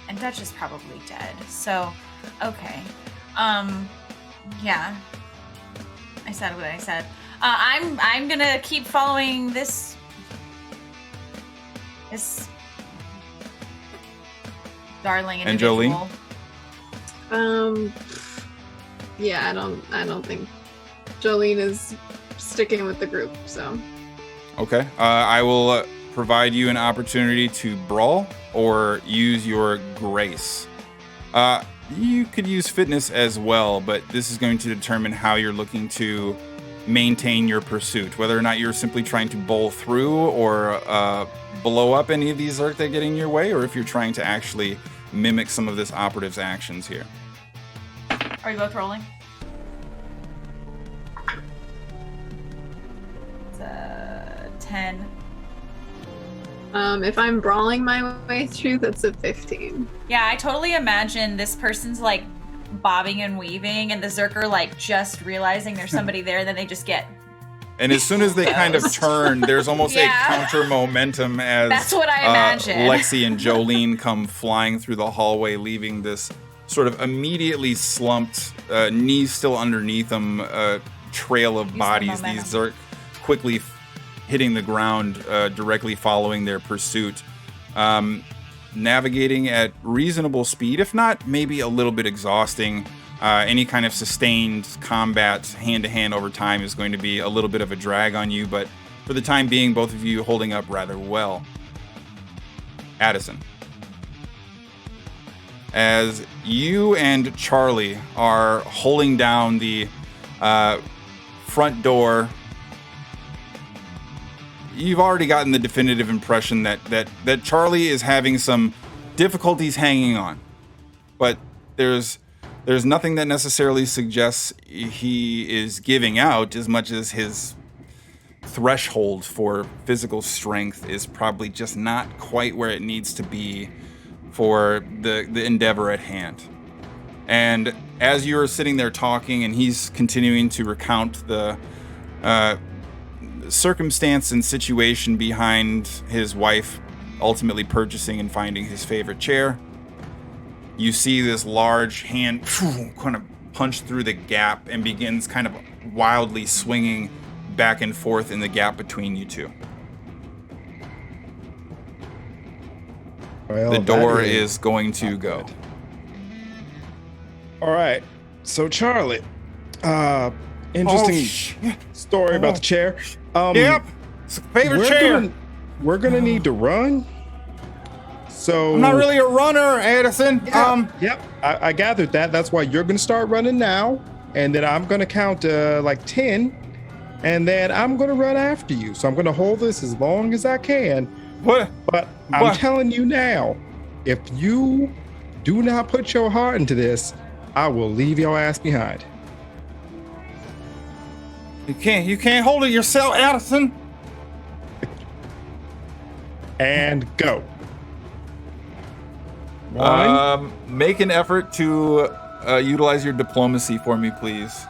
And Dutch is probably dead, so, okay. Yeah. I said what I said. I'm gonna keep following this darling And individual. Jolene? Yeah, I don't think Jolene is sticking with the group, so. Okay. I will provide you an opportunity to brawl or use your grace. You could use fitness as well, but this is going to determine how you're looking to maintain your pursuit, whether or not you're simply trying to bowl through or blow up any of these Zerk that get in your way, or if you're trying to actually mimic some of this operative's actions here. Are you both rolling? It's a 10. If I'm brawling my way through, that's a 15. Yeah, I totally imagine this person's like bobbing and weaving, and the Zerk are like just realizing there's somebody there, then they just get. And as soon as they kind of turn, there's almost a counter momentum as That's what I imagine. Lexi and Jolene come flying through the hallway, leaving this sort of immediately slumped, knees still underneath them, trail of bodies. These Zerk quickly hitting the ground, directly following their pursuit, navigating at reasonable speed, if not maybe a little bit exhausting. Any kind of sustained combat hand-to-hand over time is going to be a little bit of a drag on you, but for the time being, both of you holding up rather well. Addison, as you and Charlie are holding down the front door, you've already gotten the definitive impression that Charlie is having some difficulties hanging on, but there's nothing that necessarily suggests he is giving out, as much as his threshold for physical strength is probably just not quite where it needs to be for the endeavor at hand. And as you're sitting there talking and he's continuing to recount the circumstance and situation behind his wife ultimately purchasing and finding his favorite chair, you see this large hand kind of punch through the gap and begins kind of wildly swinging back and forth in the gap between you two. Well, the door that is going to go. Good. All right. So Charlie, interesting story about the chair. Yep, it's a favorite chair. We're gonna need to run. So I'm not really a runner, Addison. Yep. I gathered that. That's why you're gonna start running now, and then I'm gonna count like 10, and then I'm gonna run after you. So I'm gonna hold this as long as I can. What? But I'm telling you now, if you do not put your heart into this, I will leave your ass behind. You can't hold it yourself, Addison. And go. One. Make an effort to utilize your diplomacy for me, please.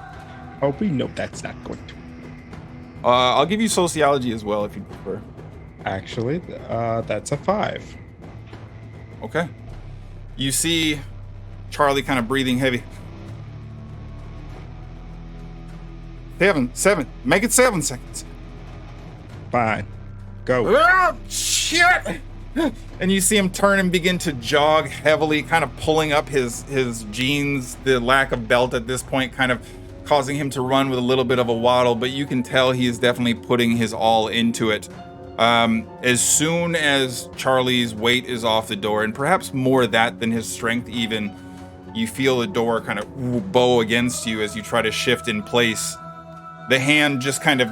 Oh, we know that's not going to. I'll give you sociology as well if you prefer. Actually, that's a 5. Okay. You see Charlie kind of breathing heavy. 7. Make it 7 seconds. Fine. Go. Oh, shit! And you see him turn and begin to jog heavily, kind of pulling up his jeans. The lack of belt at this point kind of causing him to run with a little bit of a waddle, but you can tell he is definitely putting his all into it. As soon as Charlie's weight is off the door, and perhaps more that than his strength even, you feel the door kind of bow against you as you try to shift in place. The hand just kind of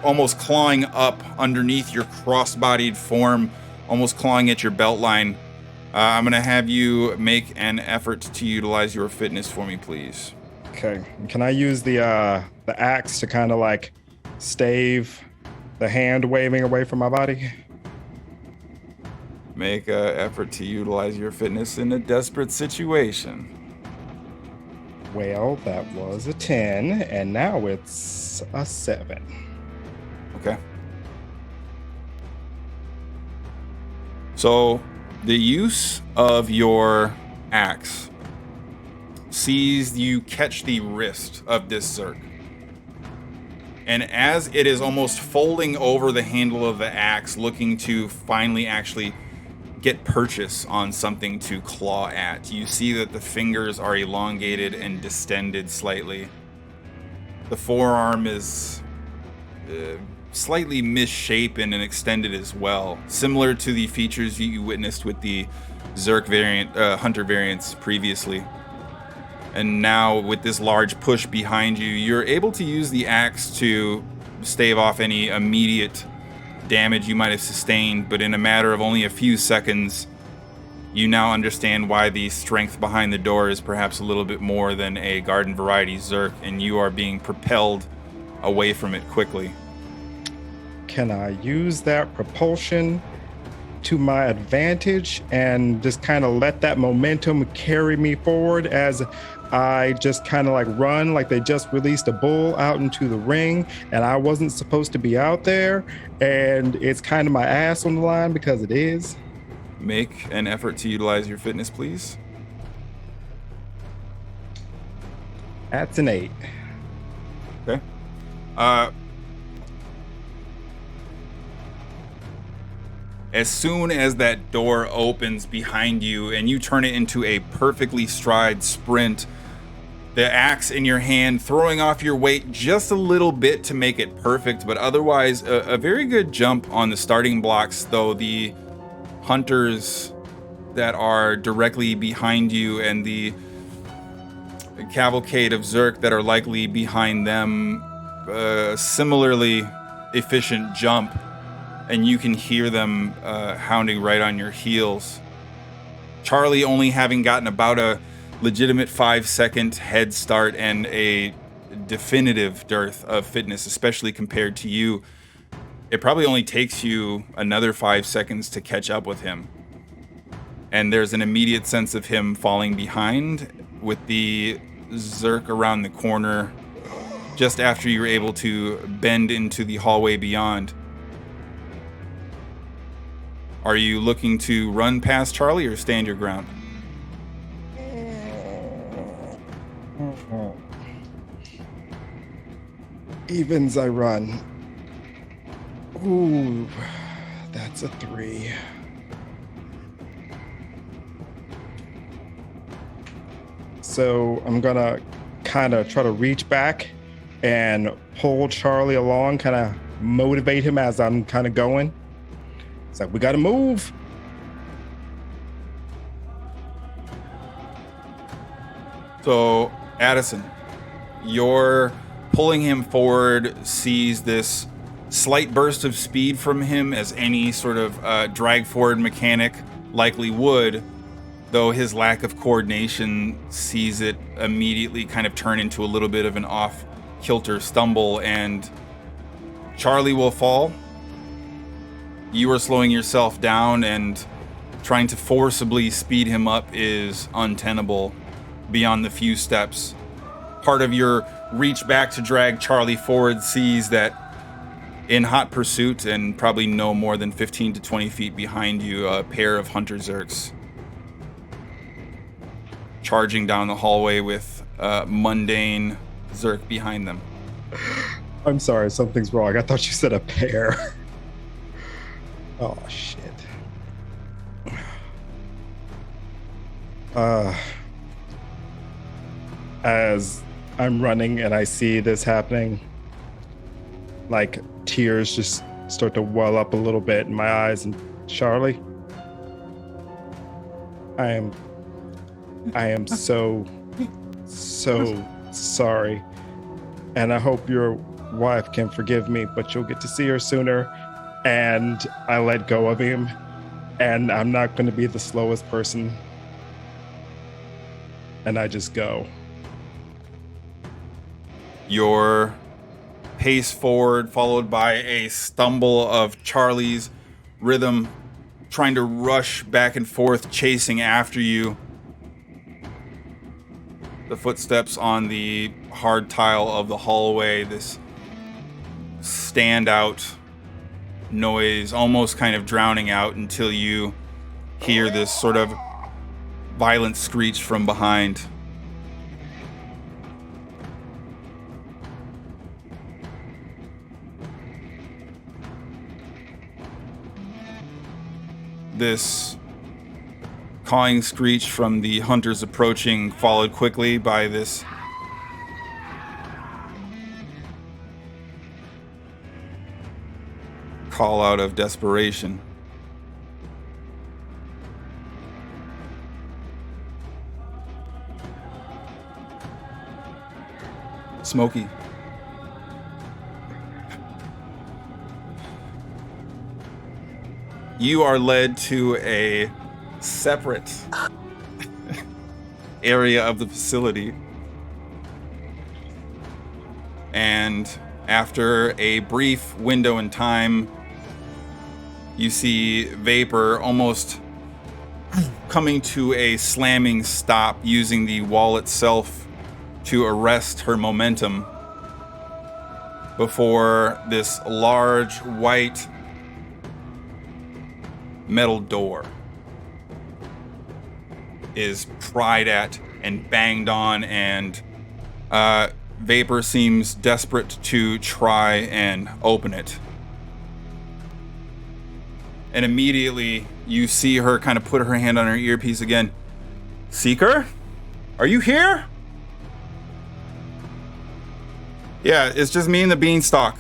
almost clawing up underneath your cross-bodied form, almost clawing at your belt line. I'm going to have you make an effort to utilize your fitness for me, please. Okay. Can I use the axe to kind of like stave the hand waving away from my body? Make an effort to utilize your fitness in a desperate situation. Well, that was a 10, and now it's a 7. Okay. So, the use of your axe sees you catch the wrist of this Zerk. And as it is almost folding over the handle of the axe, looking to finally actually get purchase on something to claw at, you see that the fingers are elongated and distended slightly. The forearm is slightly misshapen and extended as well, similar to the features you witnessed with the Zerk variant, Hunter variants previously. And now with this large push behind you, you're able to use the axe to stave off any immediate damage you might have sustained, but in a matter of only a few seconds, you now understand why the strength behind the door is perhaps a little bit more than a garden variety Zerk, and you are being propelled away from it quickly. Can I use that propulsion to my advantage and just kind of let that momentum carry me forward as I just kind of like run like they just released a bull out into the ring and I wasn't supposed to be out there, and it's kind of my ass on the line because it is? Make an effort to utilize your fitness, please. That's an 8. Okay. As soon as that door opens behind you and you turn it into a perfectly stride sprint, the axe in your hand throwing off your weight just a little bit to make it perfect, but otherwise a very good jump on the starting blocks, though the hunters that are directly behind you and the cavalcade of Zerk that are likely behind them, similarly efficient jump, and you can hear them hounding right on your heels. Charlie only having gotten about a legitimate 5-second head start and a definitive dearth of fitness, especially compared to you. It probably only takes you another 5 seconds to catch up with him. And there's an immediate sense of him falling behind with the Zerk around the corner just after you're able to bend into the hallway beyond. Are you looking to run past Charlie or stand your ground? Evens, I run. Ooh, that's a 3. So I'm gonna kind of try to reach back and pull Charlie along, kind of motivate him as I'm kind of going. It's like, we gotta move. So, Addison, you're pulling him forward, sees this slight burst of speed from him as any sort of drag forward mechanic likely would, though his lack of coordination sees it immediately kind of turn into a little bit of an off kilter stumble, and Charlie will fall. You are slowing yourself down, and trying to forcibly speed him up is untenable beyond the few steps. Part of your reach back to drag Charlie forward sees that in hot pursuit, and probably no more than 15 to 20 feet behind you, a pair of hunter zerks charging down the hallway with mundane zerk behind them. I'm sorry, something's wrong. I thought you said a pair. Oh, shit. As I'm running and I see this happening, like tears just start to well up a little bit in my eyes. And Charlie, I am so sorry. And I hope your wife can forgive me, but you'll get to see her sooner. And I let go of him, and I'm not going to be the slowest person. And I just go. Your pace forward, followed by a stumble of Charlie's rhythm, trying to rush back and forth, chasing after you. The footsteps on the hard tile of the hallway, this standout noise, almost kind of drowning out until you hear this sort of violent screech from behind. This cawing screech from the hunters approaching, followed quickly by this call out of desperation. Smokey. You are led to a separate area of the facility. And after a brief window in time, you see Vapor almost coming to a slamming stop, using the wall itself to arrest her momentum before this large white metal door is pried at and banged on, and Vapor seems desperate to try and open it. And immediately you see her kind of put her hand on her earpiece again. Seeker? Are you here? Yeah, it's just me and the beanstalk.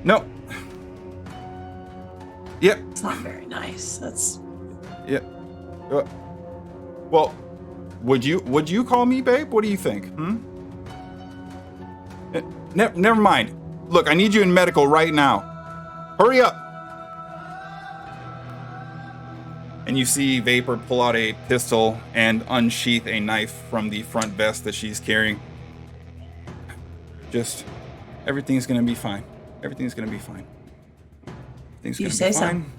No. Yep. It's not very nice. That's. Yeah. Well, would you call me babe? What do you think? Never mind. Look, I need you in medical right now. Hurry up. And you see Vapor pull out a pistol and unsheath a knife from the front vest that she's carrying. Just, everything's gonna be fine. Everything's gonna be fine. Everything's gonna be fine.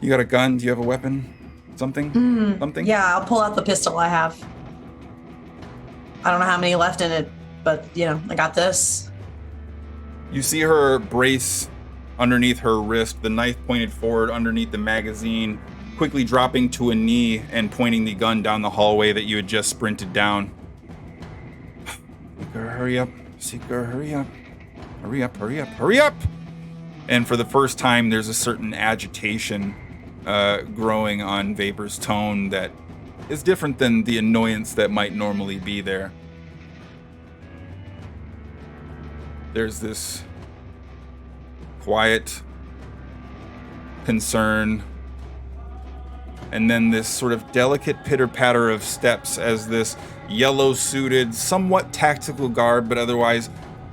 You got a gun? Do you have a weapon? Something? Something? Yeah, I'll pull out the pistol I have. I don't know how many left in it, but, I got this. You see her brace underneath her wrist, the knife pointed forward underneath the magazine, quickly dropping to a knee and pointing the gun down the hallway that you had just sprinted down. Seeker, hurry up. Seeker, hurry up. Hurry up, hurry up, hurry up! And for the first time, there's a certain agitation growing on Vapor's tone that is different than the annoyance that might normally be there. There's this quiet concern, and then this sort of delicate pitter-patter of steps as this yellow-suited, somewhat tactical garb, but otherwise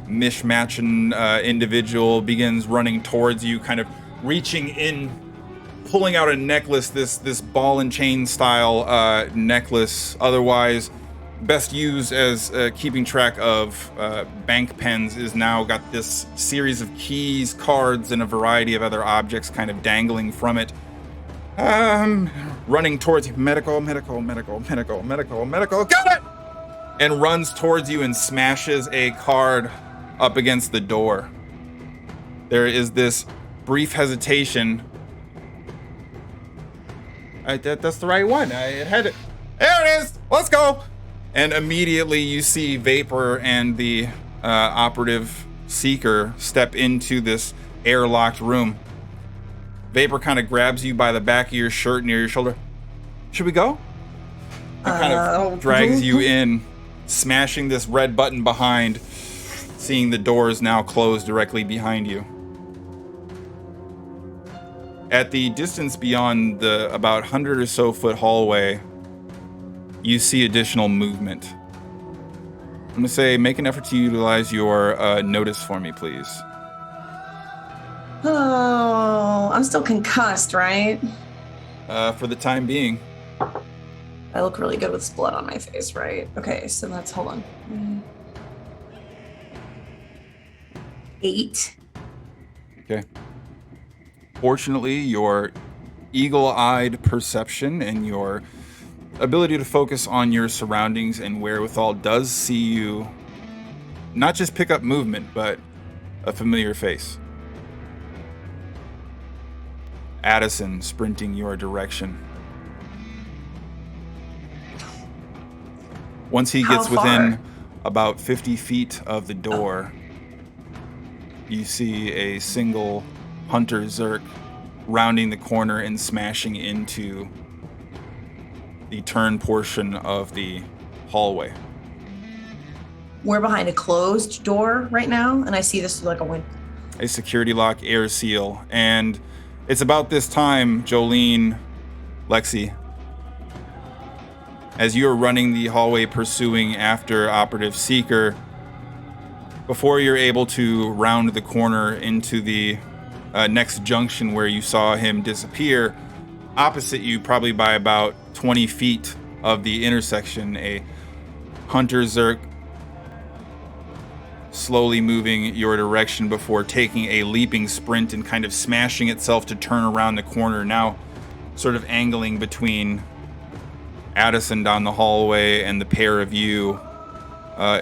mishmatching individual begins running towards you, kind of reaching in pulling out a necklace, this ball and chain style necklace, otherwise best used as keeping track of bank pens, is now got this series of keys, cards, and a variety of other objects kind of dangling from it. Running towards you. Medical, got it! And runs towards you and smashes a card up against the door. There is this brief hesitation. That's the right one. It had it. There it is. Let's go. And immediately you see Vapor and the operative Seeker step into this airlocked room. Vapor kind of grabs you by the back of your shirt near your shoulder. Should we go? And kind of drags you in, smashing this red button behind, seeing the doors now close directly behind you. At the distance beyond the about 100 or so foot hallway, you see additional movement. I'm going to say make an effort to utilize your notice for me, please. Oh, I'm still concussed, right? For the time being. I look really good with blood on my face, right? Okay, so that's, hold on. 8. Okay. Fortunately, your eagle-eyed perception and your ability to focus on your surroundings and wherewithal does see you not just pick up movement, but a familiar face. Addison sprinting your direction. Once he gets within about 50 feet of the door, you see a single Hunter Zerk rounding the corner and smashing into the turn portion of the hallway. We're behind a closed door right now, and I see this through like a window. A security lock, air seal, and it's about this time, Jolene, Lexi, as you're running the hallway pursuing after Operative Seeker, before you're able to round the corner into the next junction where you saw him disappear, opposite you, probably by about 20 feet of the intersection, a Hunter Zerk slowly moving your direction before taking a leaping sprint and kind of smashing itself to turn around the corner, now sort of angling between Addison down the hallway and the pair of you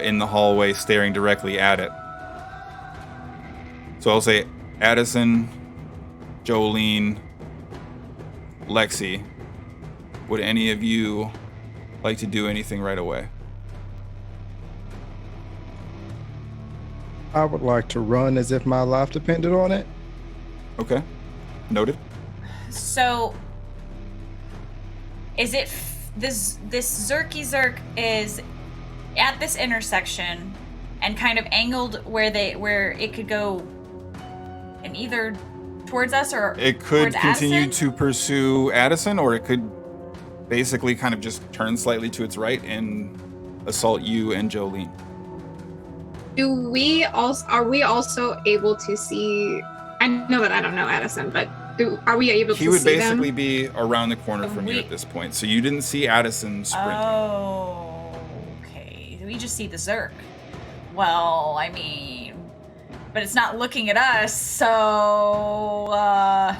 in the hallway staring directly at it. So I'll say Addison, Jolene, Lexi. Would any of you like to do anything right away? I would like to run as if my life depended on it. Okay. Noted. So, is it this Zerky Zerk is at this intersection and kind of angled where it could go in either towards us or it could continue Addison? to pursue Addison, or it could basically kind of just turn slightly to its right and assault you and Jolene. Are we also able to see? I know that I don't know Addison, but are we able to see them? He would basically be around the corner from you at this point, so you didn't see Addison sprinting. Oh, okay. We just see the Zerk. Well, I mean, but it's not looking at us, so I'm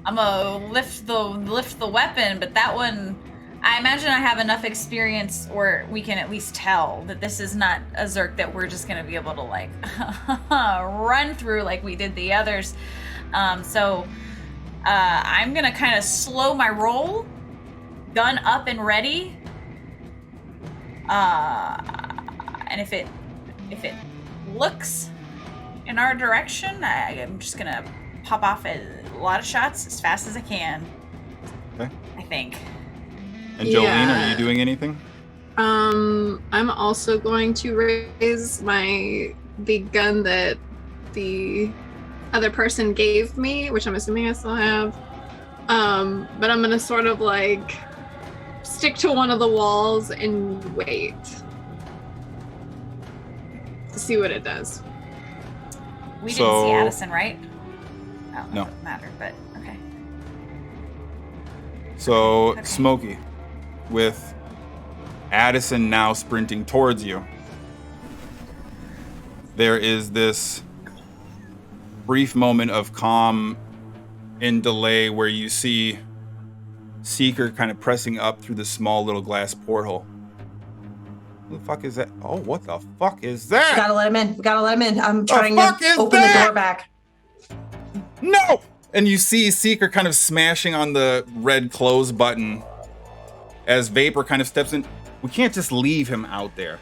gonna lift the weapon, but that one, I imagine I have enough experience where we can at least tell that this is not a Zerk that we're just gonna be able to like run through like we did the others. So I'm gonna kind of slow my roll, gun up and ready. And if it looks in our direction, I'm just gonna pop off a lot of shots as fast as I can. Okay. I think. And Jolene, are you doing anything? I'm also going to raise the gun that the other person gave me, which I'm assuming I still have. But I'm gonna sort of like stick to one of the walls and wait to see what it does. We didn't see So- Addison, right? Oh, that No. doesn't matter, but okay. So, Okay. Smokey, with Addison now sprinting towards you, there is this brief moment of calm and delay where you see Seeker kind of pressing up through the small little glass porthole. Who the fuck is that? Oh, what the fuck is We that? gotta let him in. We gotta let him in. I'm trying fuck to is open that? the door back. No! And you see Seeker kind of smashing on the red close button as Vapor kind of steps in. We can't just leave him out there.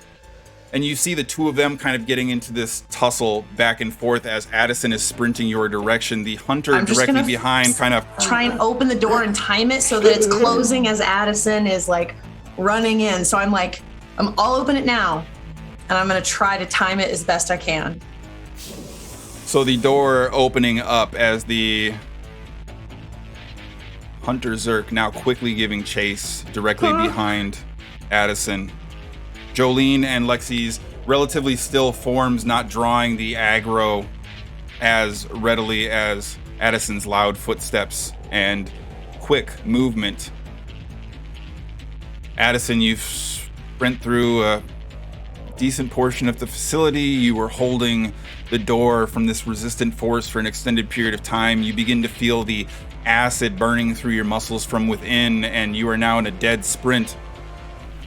And you see the two of them kind of getting into this tussle back and forth as Addison is sprinting your direction. The hunter I'm just directly gonna behind kind of... Try and open the door and time it so that it's closing as Addison is like running in. So I'll open it now, and I'm gonna try to time it as best I can. So the door opening up as the Hunter Zerk now quickly giving chase directly behind Addison. Jolene and Lexi's relatively still forms not drawing the aggro as readily as Addison's loud footsteps and quick movement. Addison, you've sprint through a decent portion of the facility. You were holding the door from this resistant force for an extended period of time. You begin to feel the acid burning through your muscles from within, and you are now in a dead sprint.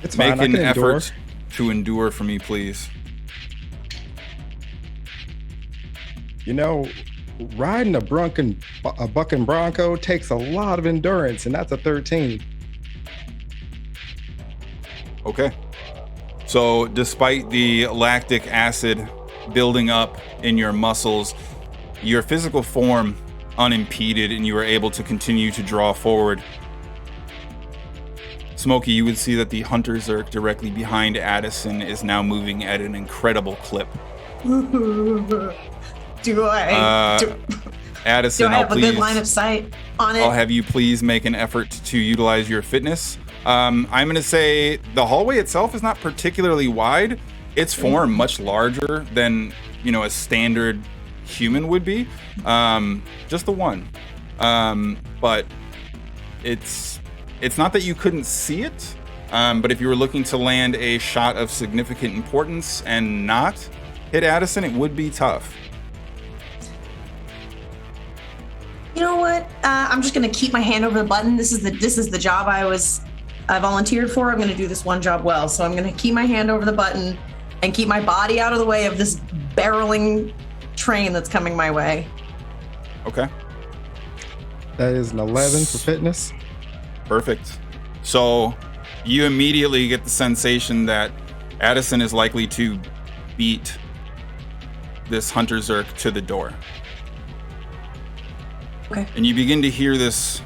It's fine. Make I an can endure. effort to endure for me, please. You know, riding a bucking bronco takes a lot of endurance, and that's a 13. Okay. So despite the lactic acid building up in your muscles, your physical form unimpeded, and you are able to continue to draw forward. Smokey, you would see that the Hunter Zerk directly behind Addison is now moving at an incredible clip. Do Addison, I have a please, good line of sight on it? I'll have you please make an effort to utilize your fitness. I'm going to say the hallway itself is not particularly wide. Its form much larger than, a standard human would be. Just the one. But it's not that you couldn't see it, but if you were looking to land a shot of significant importance and not hit Addison, it would be tough. You know what? I'm just gonna keep my hand over the button. This is the job I volunteered for. I'm gonna do this one job well. So I'm gonna keep my hand over the button and keep my body out of the way of this barreling train that's coming my way. Okay. That is an 11 for fitness. Perfect. So you immediately get the sensation that Addison is likely to beat this Hunter Zerk to the door. Okay. And you begin to hear this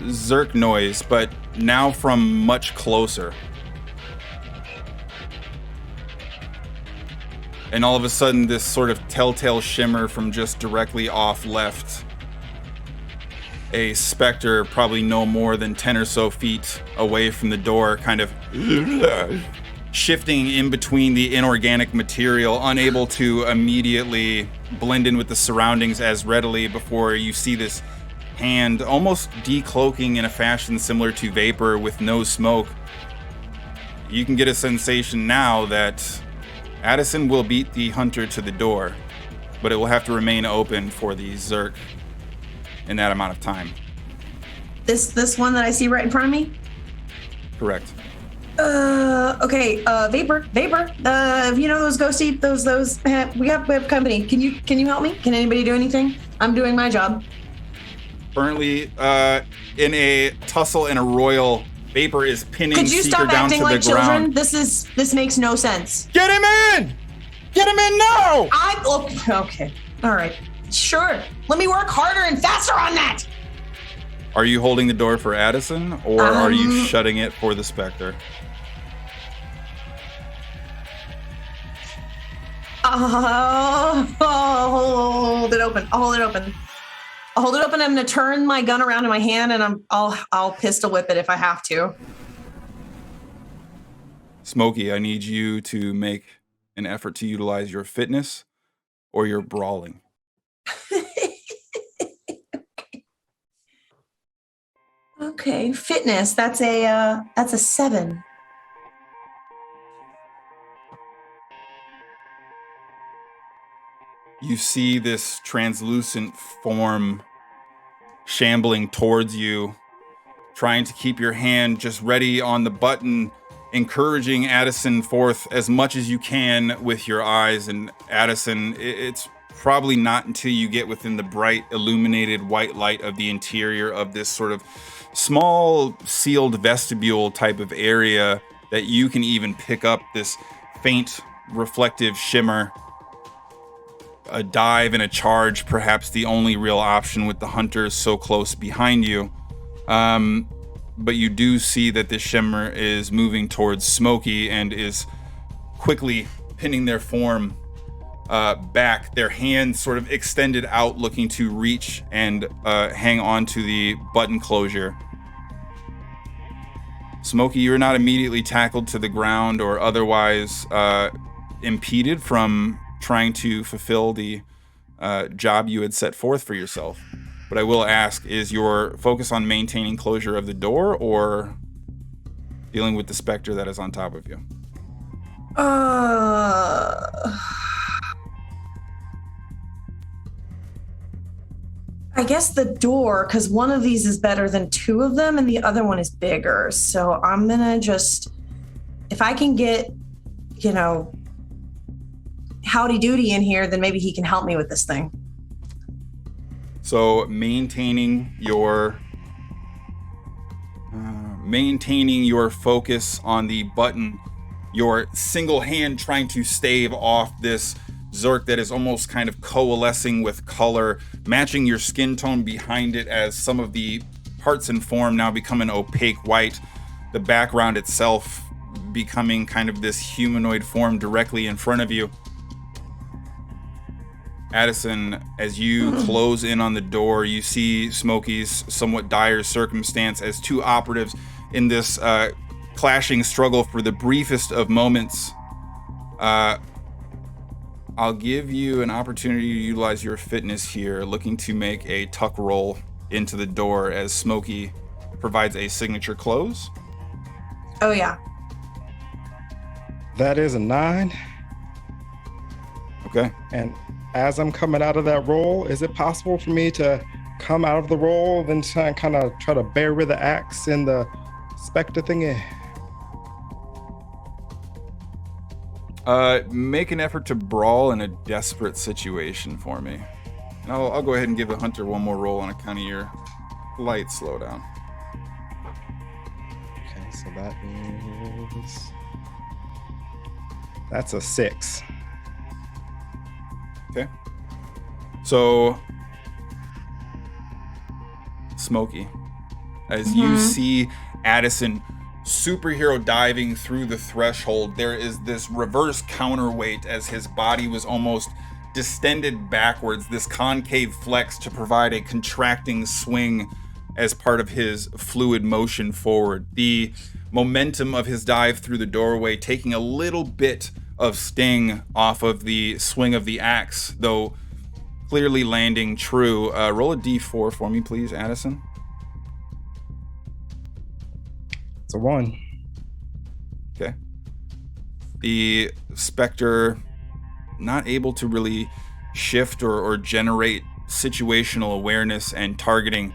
Zerk noise, but now from much closer. And all of a sudden, this sort of telltale shimmer from just directly off left. A specter, probably no more than 10 or so feet away from the door, kind of shifting in between the inorganic material, unable to immediately blend in with the surroundings as readily before you see this hand almost decloaking in a fashion similar to vapor with no smoke. You can get a sensation now that Addison will beat the hunter to the door, but it will have to remain open for the Zerk in that amount of time. This one that I see right in front of me? Correct. Okay, Vapor. You know those ghosty, we have company. Can you help me? Can anybody do anything? I'm doing my job. Currently, in a tussle and a royal, Vapor is pinning Could you Seeker stop down to acting the like children? ground. This makes no sense. Get him in! Get him in now! Okay. All right. Sure. Let me work harder and faster on that. Are you holding the door for Addison, or are you shutting it for the Spectre? Hold it open. I'll hold it open. I'm gonna turn my gun around in my hand, and I'll pistol whip it if I have to. Smokey, I need you to make an effort to utilize your fitness or you're brawling. Okay, fitness. That's a 7. You see this translucent form shambling towards you, trying to keep your hand just ready on the button, encouraging Addison forth as much as you can with your eyes. And Addison, it's probably not until you get within the bright illuminated white light of the interior of this sort of small sealed vestibule type of area that you can even pick up this faint reflective shimmer. A dive and a charge, perhaps the only real option with the hunters so close behind you. But you do see that this shimmer is moving towards Smokey and is quickly pinning their form back, their hands sort of extended out, looking to reach and hang on to the button closure. Smokey, you're not immediately tackled to the ground or otherwise impeded from trying to fulfill the job you had set forth for yourself. But I will ask, is your focus on maintaining closure of the door or dealing with the specter that is on top of you? I guess the door, because one of these is better than 2 of them and the other one is bigger. So I'm gonna just, if I can get, Howdy Doody in here, then maybe he can help me with this thing. So maintaining your focus on the button, your single hand trying to stave off this Zerk that is almost kind of coalescing with color, matching your skin tone behind it as some of the parts and form now become an opaque white, the background itself becoming kind of this humanoid form directly in front of you. Addison, as you close in on the door, you see Smokey's somewhat dire circumstance as 2 operatives in this clashing struggle for the briefest of moments. I'll give you an opportunity to utilize your fitness here, looking to make a tuck roll into the door as Smokey provides a signature close. Oh, yeah. That is a 9. Okay. And as I'm coming out of that roll, is it possible for me to come out of the roll, then kind of try to bury the axe in the specter thingy? Make an effort to brawl in a desperate situation for me. And I'll go ahead and give the hunter one more roll on account of your light slowdown. Okay, so that's a 6. Okay. So, Smokey, as you see Addison superhero diving through the threshold, there is this reverse counterweight as his body was almost distended backwards, this concave flex to provide a contracting swing as part of his fluid motion forward. The momentum of his dive through the doorway taking a little bit of sting off of the swing of the axe, though clearly landing true. Roll a d4 for me, please, Addison. It's a 1. Okay. The specter not able to really shift or generate situational awareness and targeting,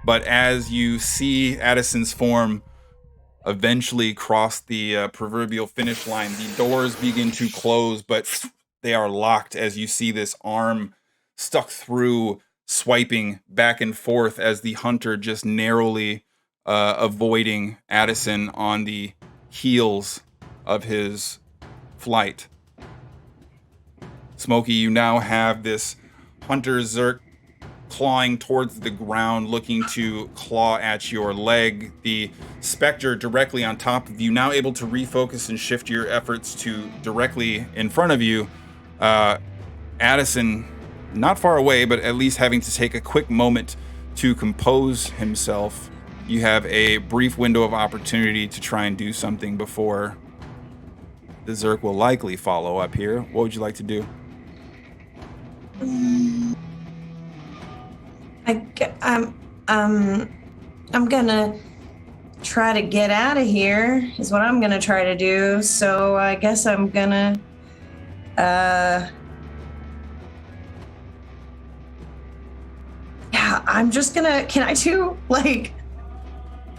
but as you see Addison's form eventually cross the proverbial finish line, the doors begin to close, but they are locked as you see this arm stuck through, swiping back and forth as the hunter just narrowly avoiding Addison on the heels of his flight. Smokey, you now have this hunter Zerk clawing towards the ground, looking to claw at your leg. The specter directly on top of you, now able to refocus and shift your efforts to directly in front of you. Addison, not far away, but at least having to take a quick moment to compose himself. You have a brief window of opportunity to try and do something before the Zerk will likely follow up here. What would you like to do? I'm gonna try to get out of here is what I'm gonna try to do. So I guess I'm gonna yeah, I'm just gonna, can I do like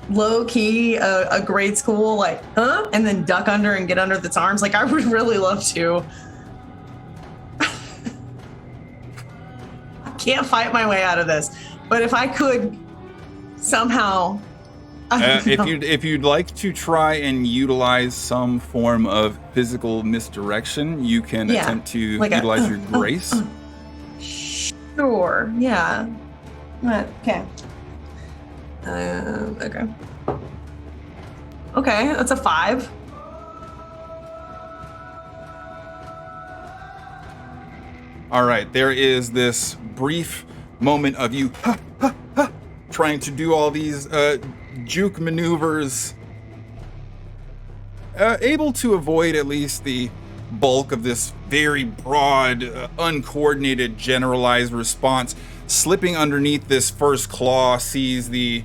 low key a grade school like huh, and then duck under and get under its arms? Like I would really love to. I can't fight my way out of this, but if I could somehow if you'd like to try and utilize some form of physical misdirection, you can attempt to like utilize your grace. Sure, yeah. Okay. Okay. Okay, that's a 5. All right, there is this brief moment of you trying to do all these juke maneuvers, able to avoid at least the bulk of this very broad, uncoordinated, generalized response. Slipping underneath this first claw sees the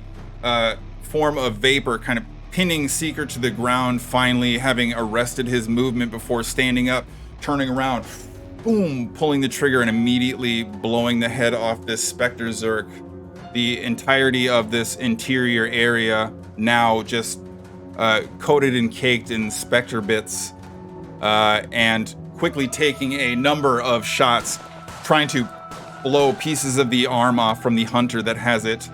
form of Vapor kind of pinning Seeker to the ground, finally having arrested his movement before standing up, turning around, boom, pulling the trigger and immediately blowing the head off this Spectre Zerk. The entirety of this interior area now just coated and caked in Spectre bits, and quickly taking a number of shots, trying to blow pieces of the arm off from the hunter that has it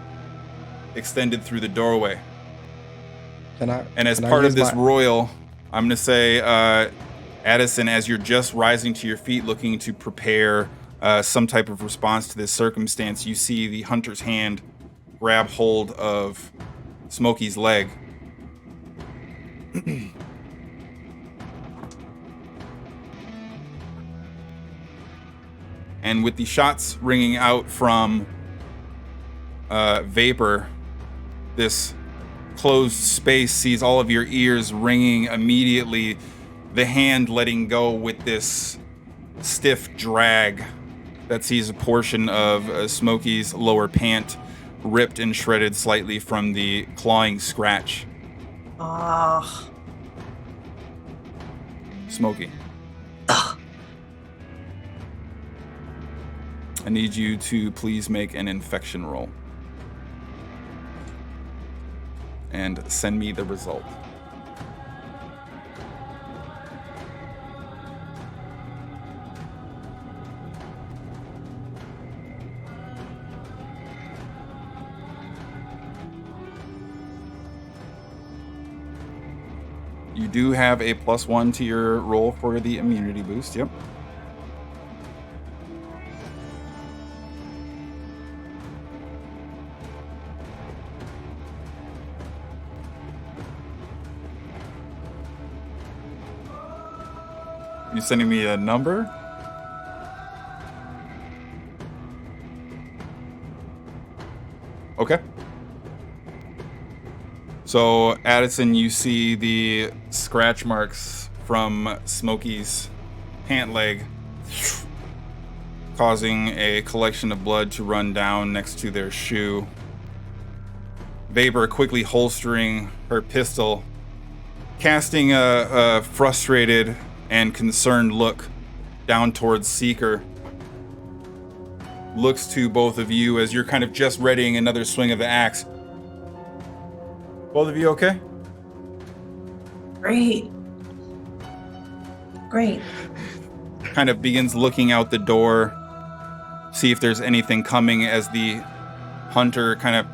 extended through the doorway. And as part of this royal, I'm going to say, Addison, as you're just rising to your feet looking to prepare some type of response to this circumstance, you see the hunter's hand grab hold of Smokey's leg. And with the shots ringing out from Vapor, this closed space sees all of your ears ringing immediately, the hand letting go with this stiff drag that sees a portion of Smokey's lower pant ripped and shredded slightly from the clawing scratch. Ah. Smokey. I need you to please make an infection roll. And send me the result. You do have a +1 to your roll for the immunity boost, yep. You sending me a number? Okay. So, Addison, you see the scratch marks from Smokey's pant leg, causing a collection of blood to run down next to their shoe. Vapor quickly holstering her pistol, casting a frustrated and concerned look down towards Seeker. Looks to both of you as you're kind of just readying another swing of the axe. Both of you okay? Great. Kind of begins looking out the door, see if there's anything coming as the hunter kind of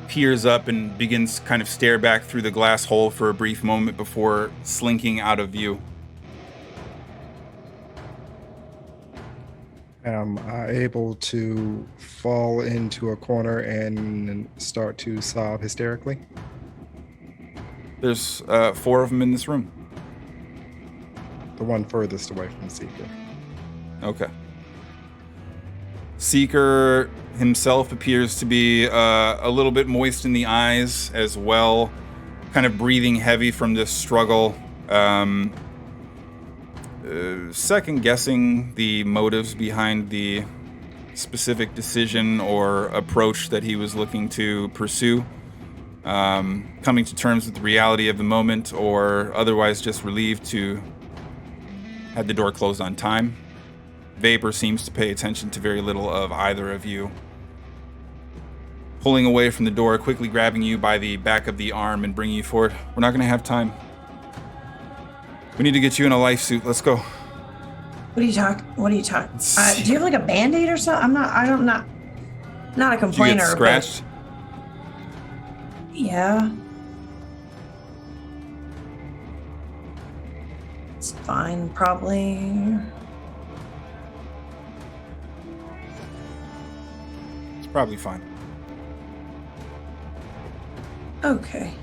peers up and begins kind of stare back through the glass hole for a brief moment before slinking out of view. Am I able to fall into a corner and start to sob hysterically? There's 4 of them in this room. The one furthest away from Seeker. Okay. Seeker himself appears to be a little bit moist in the eyes as well, kind of breathing heavy from this struggle. second guessing the motives behind the specific decision or approach that he was looking to pursue, coming to terms with the reality of the moment, or otherwise just relieved to have the door closed on time. Vapor seems to pay attention to very little of either of you. Pulling away from the door, quickly grabbing you by the back of the arm and bringing you forward. We're not going to have time. We need to get you in a life suit. Let's go. What are you talking? Do you have like a Band-Aid or something? Not a complainer. Did you get scratched? Yeah. It's fine, probably. It's probably fine. Okay.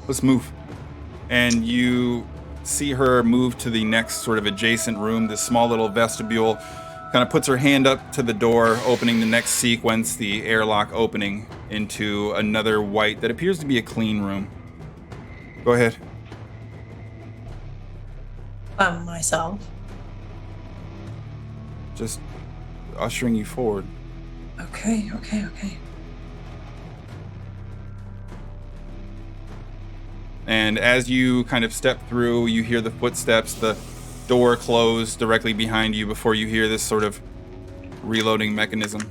Let's move. And you see her move to the next sort of adjacent room, this small little vestibule, kind of puts her hand up to the door, opening the next sequence, the airlock opening into another white that appears to be a clean room. Go ahead. Myself. Just ushering you forward. Okay. And as you kind of step through, you hear the footsteps, the door close directly behind you before you hear this sort of reloading mechanism.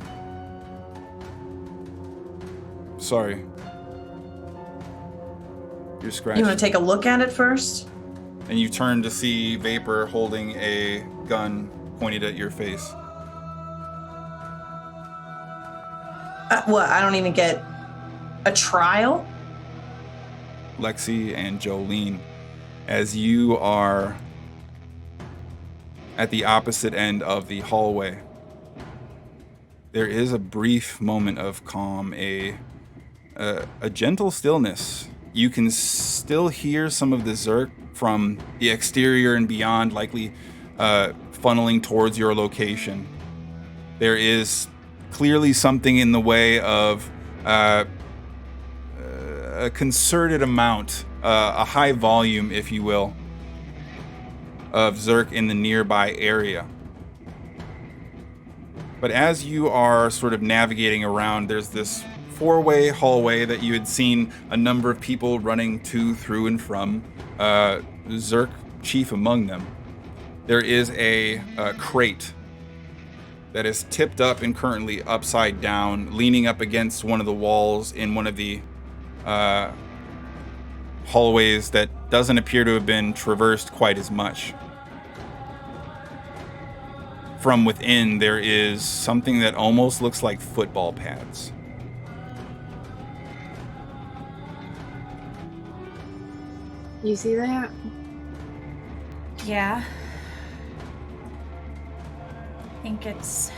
Sorry. You're scratched. You want to take a look at it first? And you turn to see Vapor holding a gun pointed at your face. What? I don't even get a trial? Lexi and Jolene, as you are at the opposite end of the hallway, there is a brief moment of calm, a gentle stillness. You can still hear some of the Zerk from the exterior and beyond, likely funneling towards your location. There is clearly something in the way of a concerted amount, a high volume, if you will, of Zerk in the nearby area. But as you are sort of navigating around, there's this four-way hallway that you had seen a number of people running to, through, and from, Zerk chief among them. There is a crate that is tipped up and currently upside down, leaning up against one of the walls in one of the hallways that doesn't appear to have been traversed quite as much. From within, there is something that almost looks like football pads. You see that? Yeah. I think it's...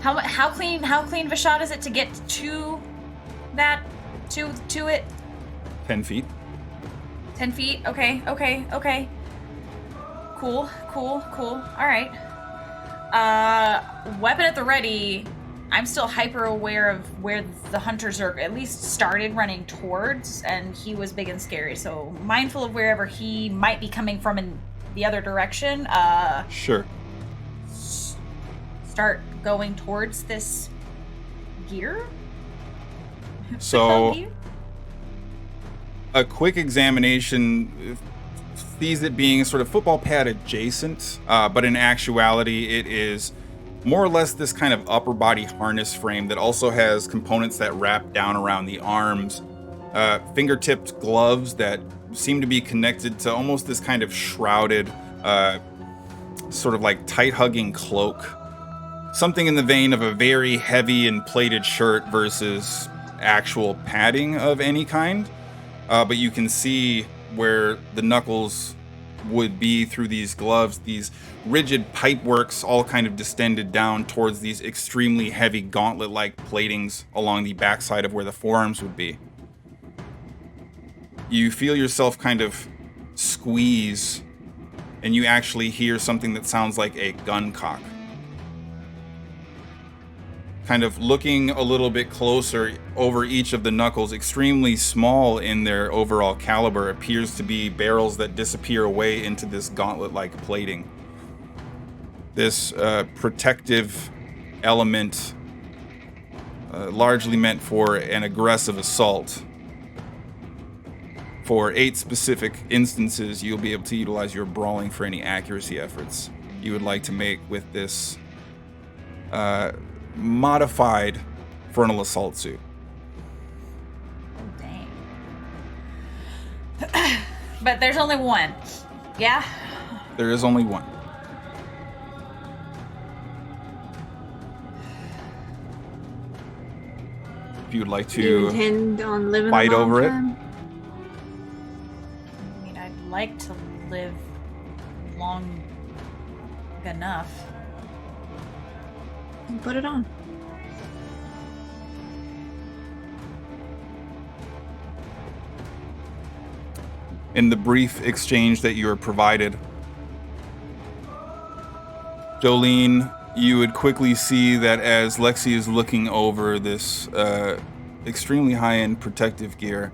How clean of a shot is it to get to that, to it? 10 feet. 10 feet? Okay. Cool. All right. Weapon at the ready. I'm still hyper aware of where the hunters are, at least started running towards, and he was big and scary, so mindful of wherever he might be coming from in the other direction. Sure. Start going towards this gear? So, a quick examination sees it being sort of football pad adjacent, but in actuality, it is more or less this kind of upper body harness frame that also has components that wrap down around the arms, finger-tipped gloves that seem to be connected to almost this kind of shrouded, sort of like tight-hugging cloak. Something in the vein of a very heavy and plated shirt versus actual padding of any kind. But you can see where the knuckles would be through these gloves, these rigid pipeworks all kind of distended down towards these extremely heavy gauntlet-like platings along the backside of where the forearms would be. You feel yourself kind of squeeze, and you actually hear something that sounds like a gun cock. kind of looking a little bit closer over each of the knuckles, extremely small in their overall caliber, appears to be barrels that disappear away into this gauntlet-like plating. This protective element, largely meant for an aggressive assault. For 8 specific instances, you'll be able to utilize your brawling for any accuracy efforts you would like to make with this modified frontal assault suit. Oh, dang. But there's only one. Yeah? There is only one. If you would like Do you to intend on living fight a long over it? time? I mean, I'd like to live long enough. Put it on. In the brief exchange that you were provided, Jolene, you would quickly see that as Lexi is looking over this extremely high-end protective gear,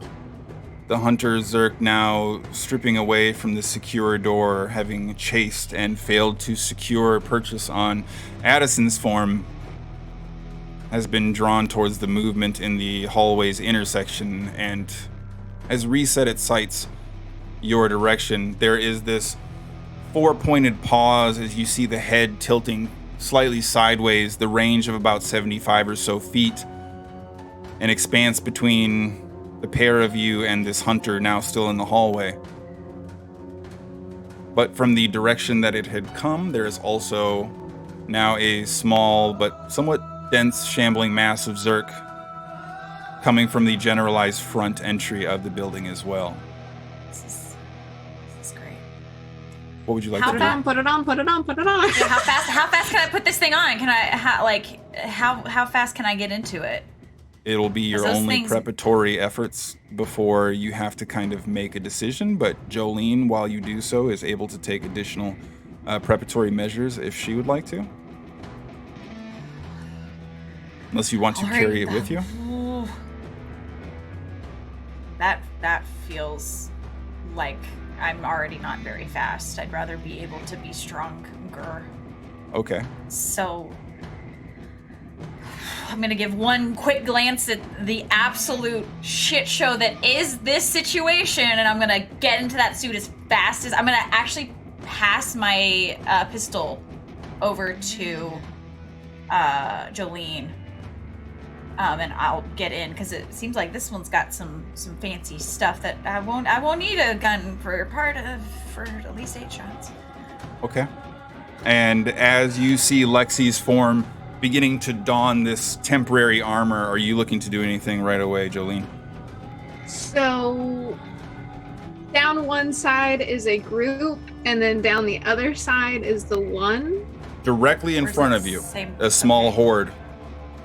the hunter Zerk, now stripping away from the secure door, having chased and failed to secure purchase on Addison's form, has been drawn towards the movement in the hallway's intersection and has reset its sights your direction. There is this 4-pointed pause as you see the head tilting slightly sideways, the range of about 75 or so feet, an expanse between the pair of you and this hunter now still in the hallway. But from the direction that it had come, there is also now a small but somewhat dense, shambling mass of Zerk coming from the generalized front entry of the building as well. This is great. What would you like How to Put it do? on, put it on, put it on, put it on. Yeah, how fast can I put this thing on? Can I how fast can I get into it? It'll be your Those only things- preparatory efforts before you have to kind of make a decision, but Jolene, while you do so, is able to take additional preparatory measures if she would like to. Unless you want to Alright, carry it with you. Ooh. That feels like I'm already not very fast. I'd rather be able to be stronger. Okay. So I'm gonna give one quick glance at the absolute shit show that is this situation, and I'm gonna get into that suit as fast as I'm gonna actually pass my pistol over to Jolene. And I'll get in because it seems like this one's got some fancy stuff that I won't need a gun for at least 8 shots. Okay. And as you see Lexi's form beginning to don this temporary armor, are you looking to do anything right away, Jolene? So down one side is a group, and then down the other side is the one. Directly in Or is front it of you, same- a small okay. horde.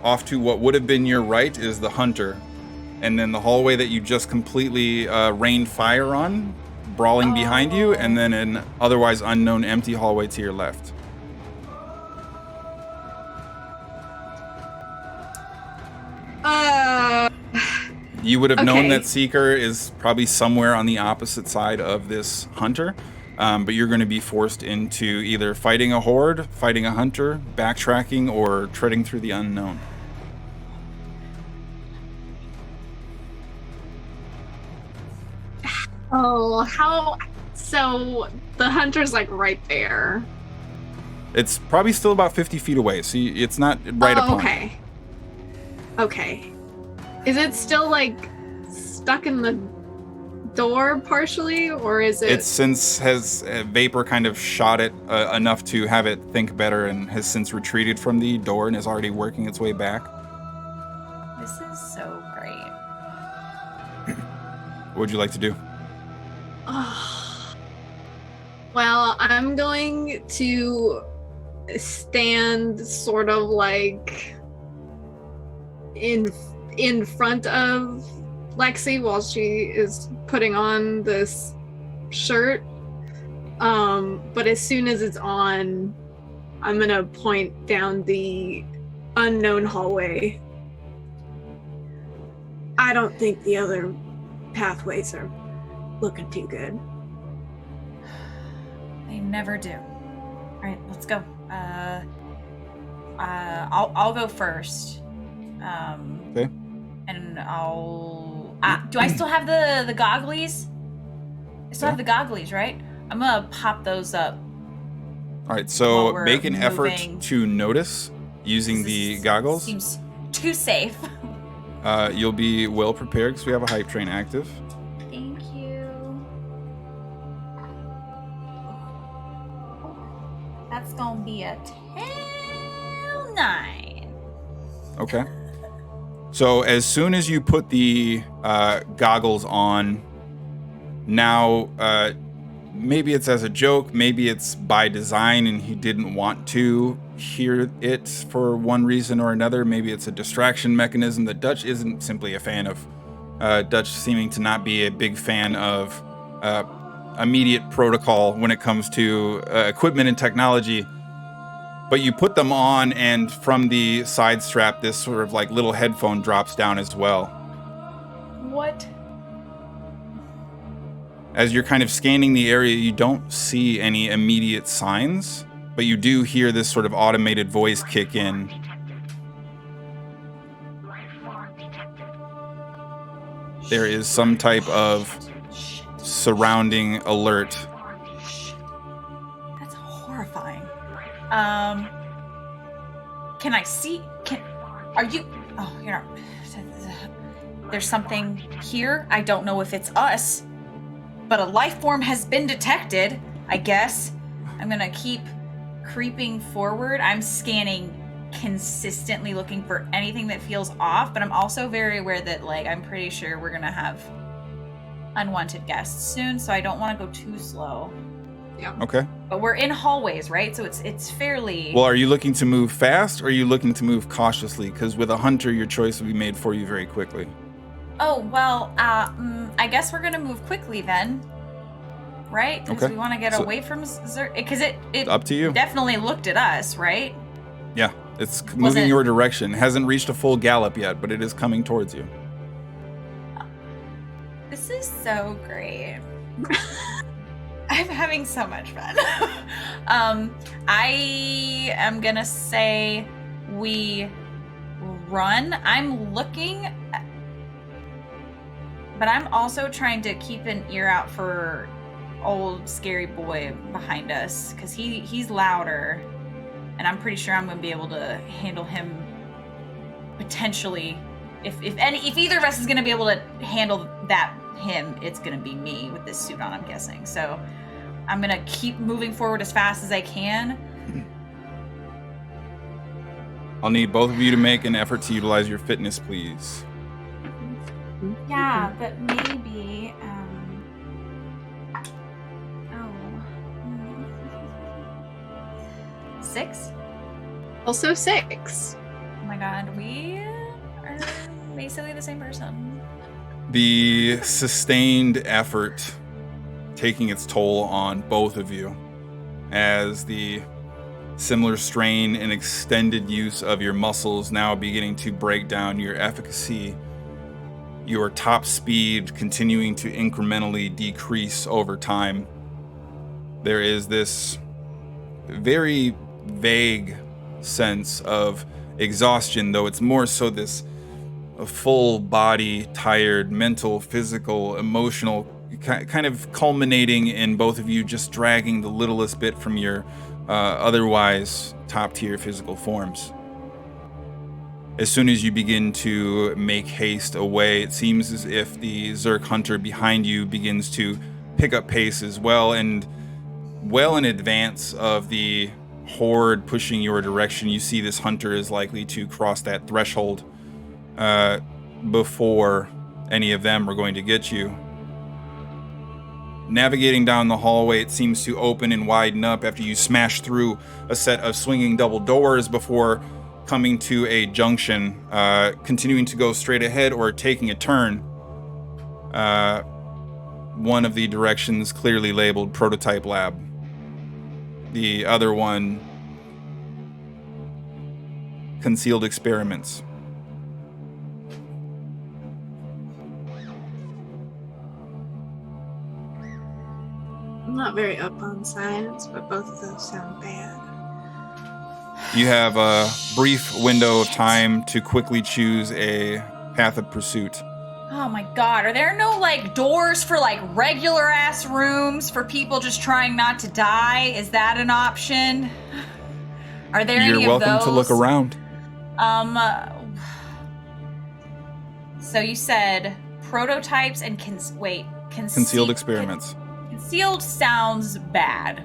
Off to what would have been your right is the hunter. And then the hallway that you just completely rained fire on, brawling behind you, and then an otherwise unknown empty hallway to your left. You would have known Okay. that Seeker is probably somewhere on the opposite side of this hunter, but you're going to be forced into either fighting a horde, fighting a hunter, backtracking, or treading through the unknown. Oh, how? So the hunter's like right there. It's probably still about 50 feet away, so it's not right upon. Okay. Okay. Is it still like stuck in the door partially, or is it? It's since has vapor kind of shot it enough to have it think better, and has since retreated from the door and is already working its way back. This is so great. What would you like to do? Well, I'm going to stand sort of like in front of Lexi while she is putting on this shirt. But as soon as it's on, I'm gonna point down the unknown hallway. I don't think the other pathways are looking too good. They never do. All right, let's go. I'll go first. Okay. And I'll. Do I still have the gogglies? I still have the gogglies, right? I'm gonna pop those up. All right, so While make an we're effort moving. to notice using the goggles. Seems too safe. You'll be well prepared because we have a hype train active. Thank you. That's gonna be a 9. Okay. So as soon as you put the goggles on, now maybe it's as a joke, maybe it's by design and he didn't want to hear it for one reason or another. Maybe it's a distraction mechanism. The Dutch isn't simply a fan of Dutch seeming to not be a big fan of immediate protocol when it comes to equipment and technology. But you put them on, and from the side strap, this sort of like little headphone drops down as well. What? As you're kind of scanning the area, you don't see any immediate signs, but you do hear this sort of automated voice kick in. There is some type of surrounding alert. That's horrifying. Can I see? Are you? Oh, you're not. There's something here. I don't know if it's us, but a life form has been detected, I guess. I'm gonna keep creeping forward. I'm scanning consistently, looking for anything that feels off, but I'm also very aware that, like, I'm pretty sure we're gonna have unwanted guests soon, so I don't want to go too slow. Yeah. Okay. But we're in hallways, right? So it's fairly... Well, are you looking to move fast, or are you looking to move cautiously? Because with a hunter, your choice will be made for you very quickly. Oh, well, I guess we're gonna move quickly then. Right? Because Okay. we want to get So- away from Zerk. Because it Up to you. definitely looked at us, right? Yeah, it's moving it- your direction. Hasn't reached a full gallop yet, but it is coming towards you. This is so great. I'm having so much fun. I am gonna say we run. I'm looking, but I'm also trying to keep an ear out for old scary boy behind us, because he's louder, and I'm pretty sure I'm gonna be able to handle him potentially. If either of us is gonna be able to handle him, it's gonna be me with this suit on, I'm guessing. So I'm gonna keep moving forward as fast as I can. I'll need both of you to make an effort to utilize your fitness, please. Yeah, but maybe. 6? Also 6. Oh my god, we are basically the same person. The sustained effort taking its toll on both of you as the similar strain and extended use of your muscles now beginning to break down your efficacy, your top speed continuing to incrementally decrease over time. There is this very vague sense of exhaustion, though it's more so this full body, tired, mental, physical, emotional, kind of culminating in both of you just dragging the littlest bit from your otherwise top-tier physical forms. As soon as you begin to make haste away, it seems as if the Zerk hunter behind you begins to pick up pace as well, and well in advance of the horde pushing your direction, you see this hunter is likely to cross that threshold before any of them are going to get you. Navigating down the hallway, it seems to open and widen up after you smash through a set of swinging double doors before coming to a junction, continuing to go straight ahead or taking a turn. One of the directions clearly labeled prototype lab. The other one concealed experiments. I'm not very up on science, but both of those sound bad. You have a brief window of time to quickly choose a path of pursuit. Oh my god, are there no like doors for like regular ass rooms for people just trying not to die? Is that an option? Are there You're any of welcome those? to look around. So you said prototypes and Concealed experiments. Concealed sounds bad.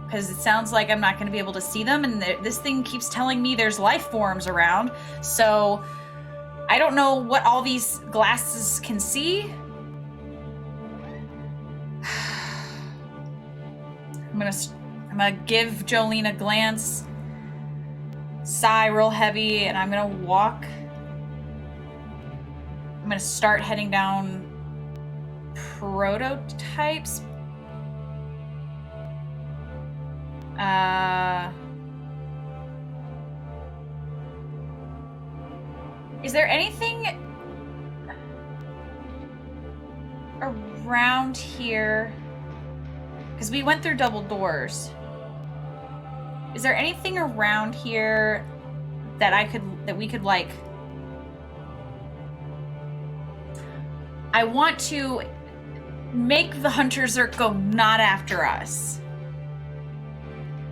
Because it sounds like I'm not going to be able to see them, and this thing keeps telling me there's life forms around. So I don't know what all these glasses can see. I'm gonna give Jolene a glance, sigh real heavy, and I'm gonna walk. I'm gonna start heading down prototypes. Is there anything around here? Because we went through double doors. Is there anything around here that we could like... I want to make the Hunter Zerk go not after us.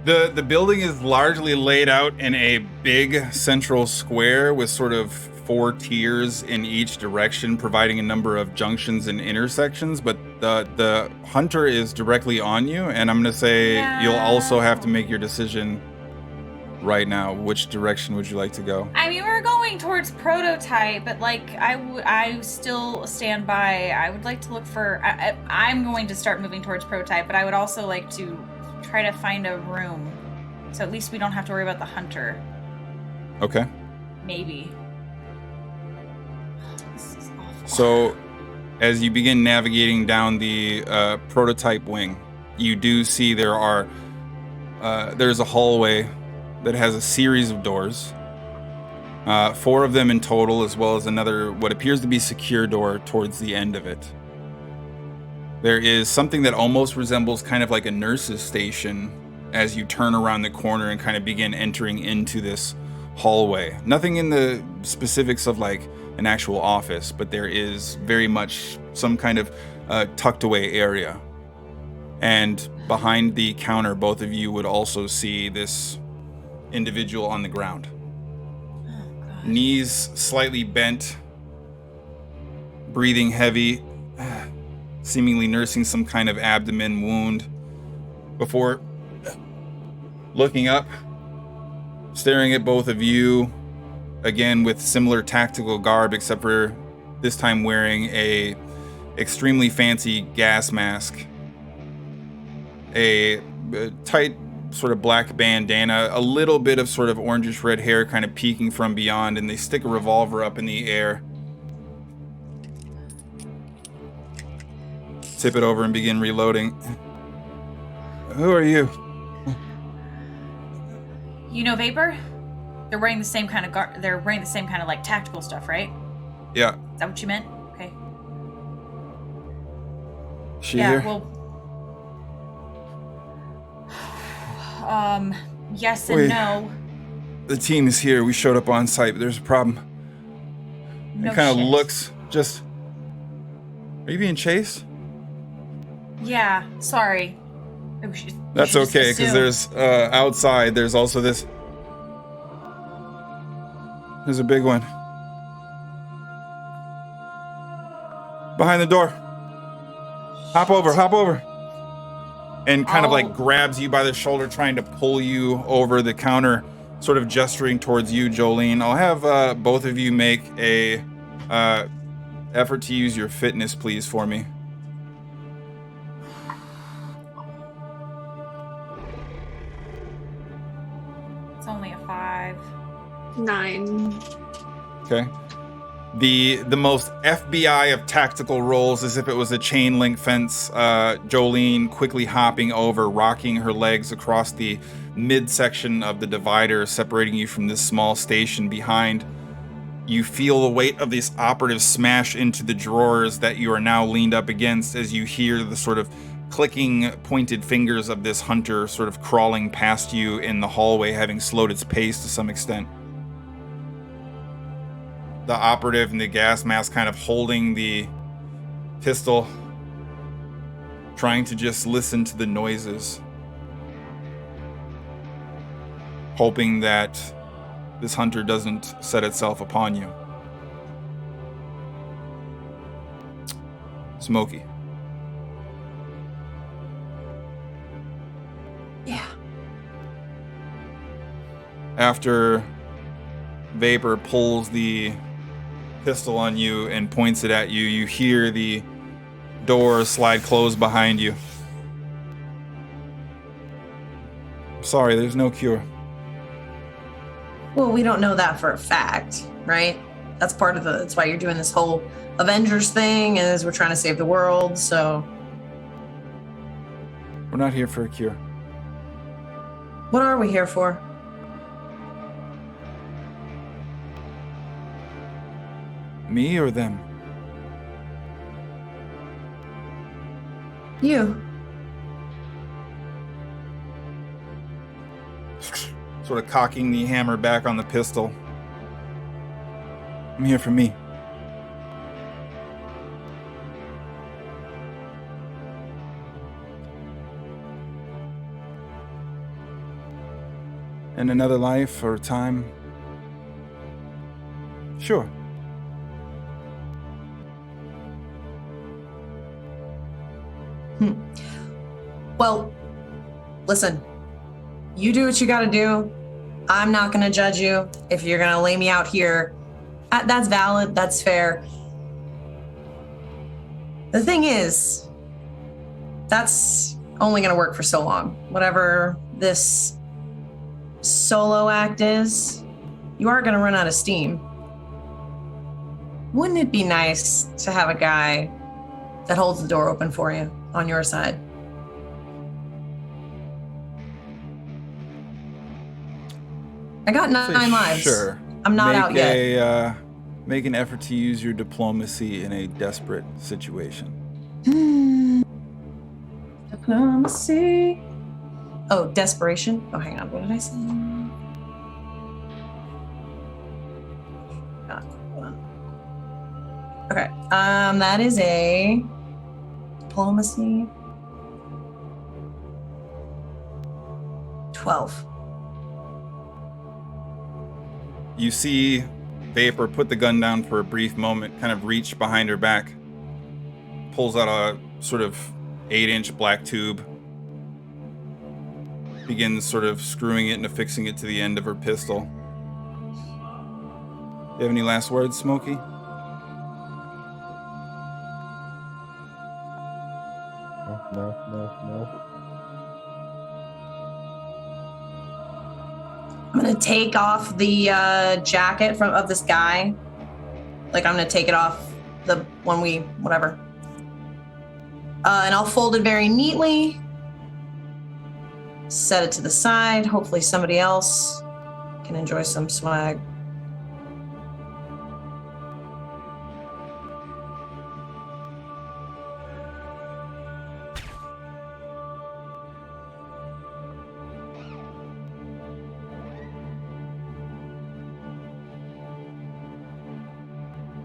The building is largely laid out in a big central square with sort of 4 tiers in each direction, providing a number of junctions and intersections, but the hunter is directly on you, and I'm going to say you'll also have to make your decision right now. Which direction would you like to go? I mean, we're going towards prototype, but like I still stand by. I would like to look for... I'm going to start moving towards prototype, but I would also like to try to find a room, so at least we don't have to worry about the hunter. Okay. Maybe. This is awful. So, as you begin navigating down the prototype wing, you do see there's a hallway that has a series of doors, 4 of them in total, as well as another what appears to be secure door towards the end of it. There is something that almost resembles kind of like a nurse's station as you turn around the corner and kind of begin entering into this hallway. Nothing in the specifics of like an actual office, but there is very much some kind of tucked away area. And behind the counter, both of you would also see this individual on the ground. Knees slightly bent, breathing heavy, seemingly nursing some kind of abdomen wound, before looking up, staring at both of you, again with similar tactical garb, except for this time wearing a extremely fancy gas mask, a tight sort of black bandana, a little bit of sort of orangish red hair kind of peeking from beyond, and they stick a revolver up in the air. Tip it over and begin reloading. Who are you? You know Vapor? They're wearing the same kind of they're wearing the same kind of like tactical stuff, right? Yeah. Is that what you meant? Okay. She here? Well, yes and Wait. no. The team is here. We showed up on site, but there's a problem. No It kind of shit. looks just... Are you being chased? Yeah, sorry. That's okay, because there's outside, there's also this. There's a big one. Behind the door. Hop over. And kind of like grabs you by the shoulder, trying to pull you over the counter, sort of gesturing towards you, Jolene. I'll have both of you make a effort to use your fitness, please, for me. It's only a 5. 9. Okay. The most FBI of tactical rolls, as if it was a chain link fence. Jolene quickly hopping over, rocking her legs across the midsection of the divider, separating you from this small station behind. You feel the weight of this operative smash into the drawers that you are now leaned up against as you hear the sort of clicking pointed fingers of this hunter sort of crawling past you in the hallway, having slowed its pace to some extent. The operative in the gas mask kind of holding the pistol, trying to just listen to the noises, hoping that this hunter doesn't set itself upon you. Smokey. Yeah. After Vapor pulls the pistol on you and points it at you, you hear the door slide closed behind you. Sorry, there's no cure. Well, we don't know that for a fact, right? That's part of that's why you're doing this whole Avengers thing, is we're trying to save the world, so. We're not here for a cure. What are we here for? Me or them? You. Sort of cocking the hammer back on the pistol. I'm here for me. In another life or time? Sure. Well, listen, you do what you gotta do. I'm not gonna judge you. If you're gonna lay me out here, that's valid, that's fair. The thing is, that's only gonna work for so long. Whatever this solo act is, you are gonna run out of steam. Wouldn't it be nice to have a guy that holds the door open for you on your side? I got 9 lives. Sure. I'm not out yet. Make an effort to use your diplomacy in a desperate situation. Diplomacy. Oh, desperation. Oh, hang on. What did I say? Hold on. Okay. That is a diplomacy 12. You see Vapor put the gun down for a brief moment, kind of reach behind her back, pulls out a sort of 8-inch black tube, begins sort of screwing it and affixing it to the end of her pistol. You have any last words, Smokey? No. I'm gonna take off the jacket of this guy. Like, I'm gonna take it off the one whatever. And I'll fold it very neatly. Set it to the side. Hopefully somebody else can enjoy some swag.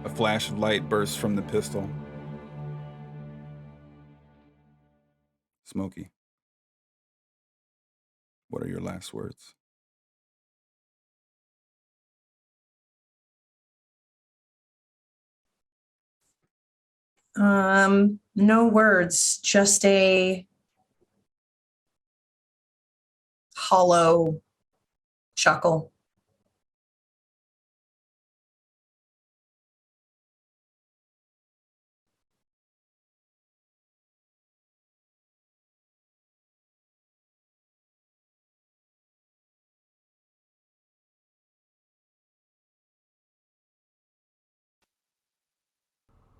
A flash of light bursts from the pistol. Smokey, what are your last words? No words, just a hollow chuckle.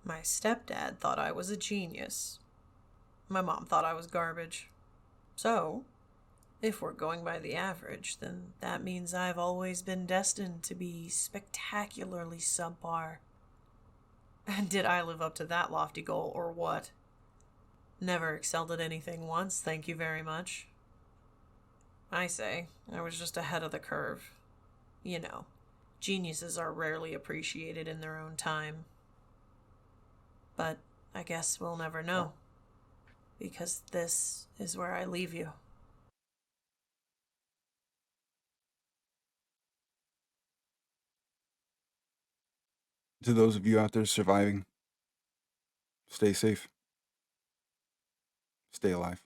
My stepdad thought I was a genius. My mom thought I was garbage. So, if we're going by the average, then that means I've always been destined to be spectacularly subpar. And did I live up to that lofty goal, or what? Never excelled at anything once, thank you very much. I say, I was just ahead of the curve. You know, geniuses are rarely appreciated in their own time. But I guess we'll never know. Because this is where I leave you. To those of you out there surviving, stay safe. Stay alive.